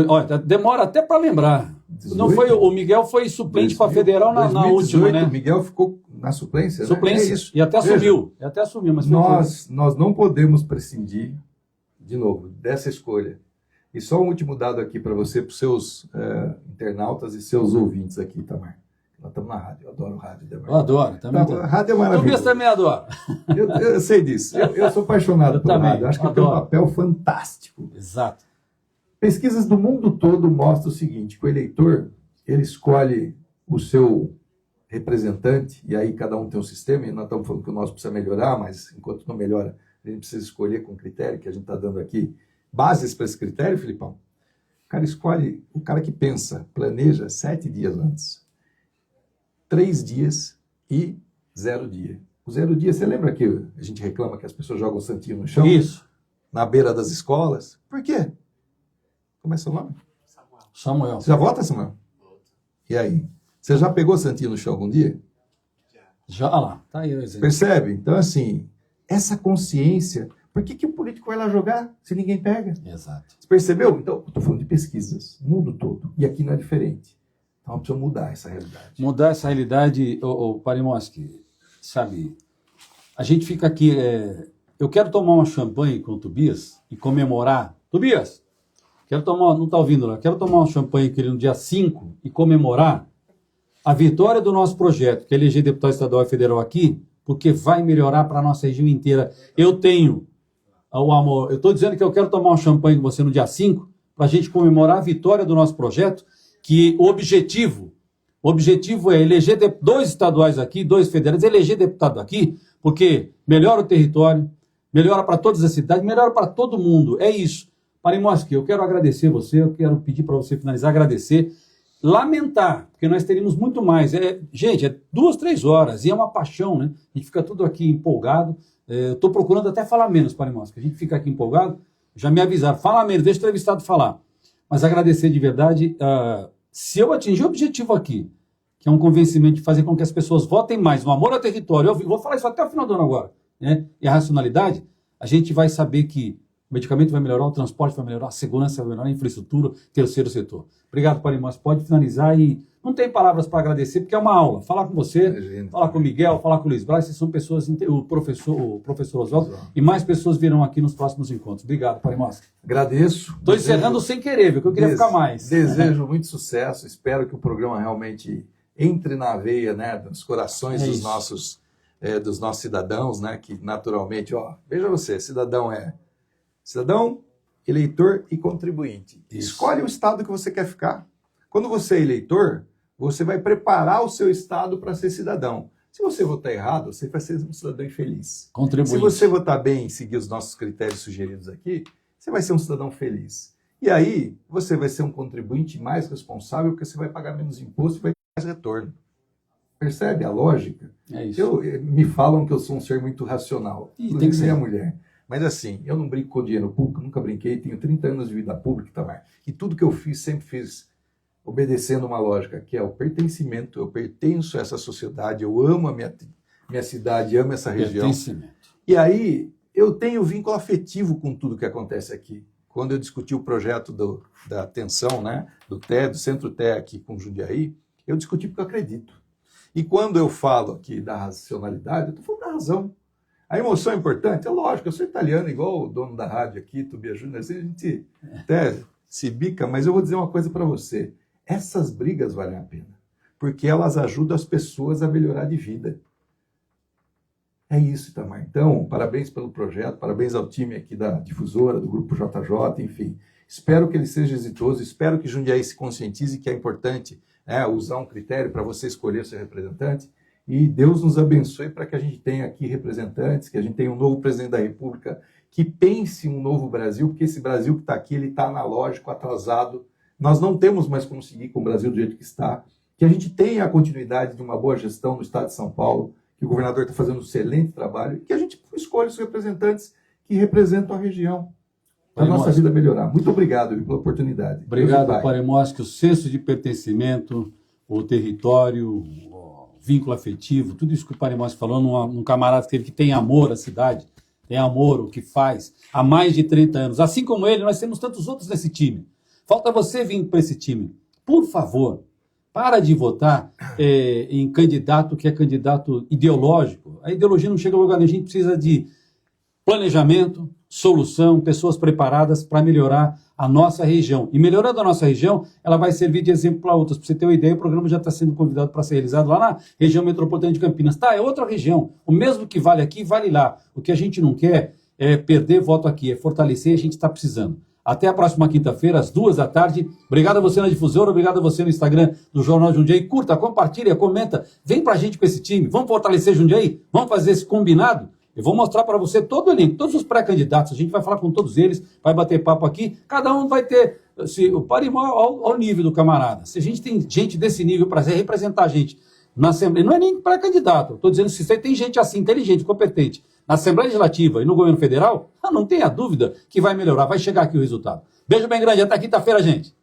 Olha, demora até para lembrar. 18? Não foi, o Miguel foi suplente para 2000, federal na 2018, última, né? O Miguel ficou na suplência, Suplência. né? É isso. E até Veja, assumiu, mas foi nós não podemos prescindir, de novo, dessa escolha. E só um último dado aqui para você, para os seus internautas e seus ouvintes aqui, Itamar. Nós estamos na rádio, eu adoro rádio. Itamar. Eu adoro, também. Tá, a rádio é Tobias maravilhosa. também adora. Eu sei disso. Eu sou apaixonado Eu pela também, rádio. Acho que tem um adoro. papel fantástico. Exato. Pesquisas do mundo todo mostram o seguinte, que o eleitor, ele escolhe o seu representante, e aí cada um tem um sistema, e nós estamos falando que o nosso precisa melhorar, mas enquanto não melhora, a gente precisa escolher com critério, que a gente está dando aqui bases para esse critério, Filipão. O cara escolhe o cara que pensa, planeja 7 dias antes. 3 dias e 0 dia. O 0 dia, você lembra que a gente reclama que as pessoas jogam o santinho no chão? Isso. Na beira das escolas? Por quê? Como é seu nome? Samuel. Você já vota, Samuel? E aí? Você já pegou santinho no chão algum dia? Já lá, tá aí o exemplo. Percebe? Então, assim, essa consciência... Por que o político vai lá jogar se ninguém pega? Exato. Você percebeu? Então, eu estou falando de pesquisas, no mundo todo. E aqui não é diferente. Então, precisa mudar essa realidade. Mudar essa realidade, o Parimoski, sabe, a gente fica aqui, eu quero tomar uma champanhe com o Tobias e comemorar. Tobias, quero tomar, não está ouvindo lá, quero tomar uma champanhe com ele no dia 5 e comemorar a vitória do nosso projeto, que é eleger deputado estadual e federal aqui, porque vai melhorar para a nossa região inteira. Eu tenho o amor, eu estou dizendo que eu quero tomar um champanhe com você no dia 5 para a gente comemorar a vitória do nosso projeto, que o objetivo é eleger 2 estaduais aqui, 2 federais, eleger deputado aqui, porque melhora o território, melhora para todas as cidades, melhora para todo mundo. É isso. Parimoski, eu quero agradecer você, eu quero pedir para você finalizar, agradecer, lamentar, porque nós teríamos muito mais. Gente, é 2, 3 horas, e é uma paixão, né? A gente fica tudo aqui empolgado. Eu estou procurando até falar menos, Parimoski, a gente fica aqui empolgado, já me avisaram, fala menos, deixa o entrevistado falar. Mas agradecer de verdade, se eu atingir o objetivo aqui, que é um convencimento de fazer com que as pessoas votem mais no amor ao território, eu vou falar isso até o final do ano agora, né? E a racionalidade, a gente vai saber que o medicamento vai melhorar, o transporte vai melhorar, a segurança vai melhorar, a infraestrutura, terceiro setor. Obrigado, Parimoski. Pode finalizar e não tem palavras para agradecer, porque é uma aula. Falar com você, falar com o Miguel, falar com o Luiz Braz, vocês são pessoas, o professor Oswaldo, e mais pessoas virão aqui nos próximos encontros. Obrigado, Parimoski. Agradeço. Estou encerrando sem querer, porque eu queria ficar mais. Desejo muito sucesso, espero que o programa realmente entre na veia, né, dos corações É dos isso. nossos cidadãos, né, que naturalmente, ó, veja você, cidadão, eleitor e contribuinte. Isso. Escolhe o estado que você quer ficar. Quando você é eleitor, você vai preparar o seu estado para ser cidadão. Se você votar errado, você vai ser um cidadão infeliz. Contribuinte. Se você votar bem e seguir os nossos critérios sugeridos aqui, você vai ser um cidadão feliz. E aí, você vai ser um contribuinte mais responsável, porque você vai pagar menos imposto e vai ter mais retorno. Percebe a lógica? É isso. Me falam que eu sou um ser muito racional. E tem que Inclusive ser. minha mulher. Mas assim, eu não brinco com dinheiro público, nunca brinquei, tenho 30 anos de vida pública, Itamar. E tudo que eu fiz, sempre fiz obedecendo uma lógica, que é o pertencimento. Eu pertenço a essa sociedade, eu amo a minha cidade, amo essa região. Pertencimento. E aí, eu tenho vínculo afetivo com tudo que acontece aqui. Quando eu discuti o projeto da atenção, né, do TE, do Centro TE aqui com Jundiaí, eu discuti porque eu acredito. E quando eu falo aqui da racionalidade, eu estou falando da razão. A emoção é importante? É lógico, eu sou italiano, igual o dono da rádio aqui, Tubia Júnior, assim, a gente até se bica, mas eu vou dizer uma coisa para você. Essas brigas valem a pena, porque elas ajudam as pessoas a melhorar de vida. É isso, Itamar. Então, parabéns pelo projeto, parabéns ao time aqui da difusora, do Grupo JJ, enfim. Espero que ele seja exitoso, espero que Jundiaí se conscientize que é importante usar um critério para você escolher seu representante. E Deus nos abençoe para que a gente tenha aqui representantes, que a gente tenha um novo presidente da República, que pense um novo Brasil, porque esse Brasil que está aqui, ele está analógico, atrasado. Nós não temos mais como seguir com o Brasil do jeito que está. Que a gente tenha a continuidade de uma boa gestão no estado de São Paulo, que o governador está fazendo um excelente trabalho, e que a gente escolha os representantes que representam a região, para a nossa vida melhorar. Muito obrigado pela oportunidade. Obrigado, Paremos, que o senso de pertencimento, o território, o vínculo afetivo, tudo isso que o Paremos falou, num camarada que tem amor à cidade, tem amor ao que faz, há mais de 30 anos. Assim como ele, nós temos tantos outros nesse time. Falta você vir para esse time. Por favor, para de votar em candidato que é candidato ideológico. A ideologia não chega a lugar nenhum. A gente precisa de planejamento, solução, pessoas preparadas para melhorar a nossa região. E melhorando a nossa região, ela vai servir de exemplo para outras. Para você ter uma ideia, o programa já está sendo convidado para ser realizado lá na região metropolitana de Campinas. Tá, é outra região. O mesmo que vale aqui, vale lá. O que a gente não quer é perder voto aqui, é fortalecer, a gente está precisando. Até a próxima quinta-feira, às 14h. Obrigado a você na difusora, obrigado a você no Instagram do Jornal Jundiaí. Curta, compartilha, comenta. Vem pra gente com esse time. Vamos fortalecer Jundiaí? Vamos fazer esse combinado? Eu vou mostrar para você todo o elenco, todos os pré-candidatos. A gente vai falar com todos eles, vai bater papo aqui. Cada um vai ter o parimão ao nível do camarada. Se a gente tem gente desse nível para representar a gente na Assembleia, não é nem pré-candidato. Estou dizendo, se você tem gente assim, inteligente, competente, na Assembleia Legislativa e no governo federal, não tenha dúvida que vai melhorar, vai chegar aqui o resultado. Beijo bem grande, até quinta-feira, gente.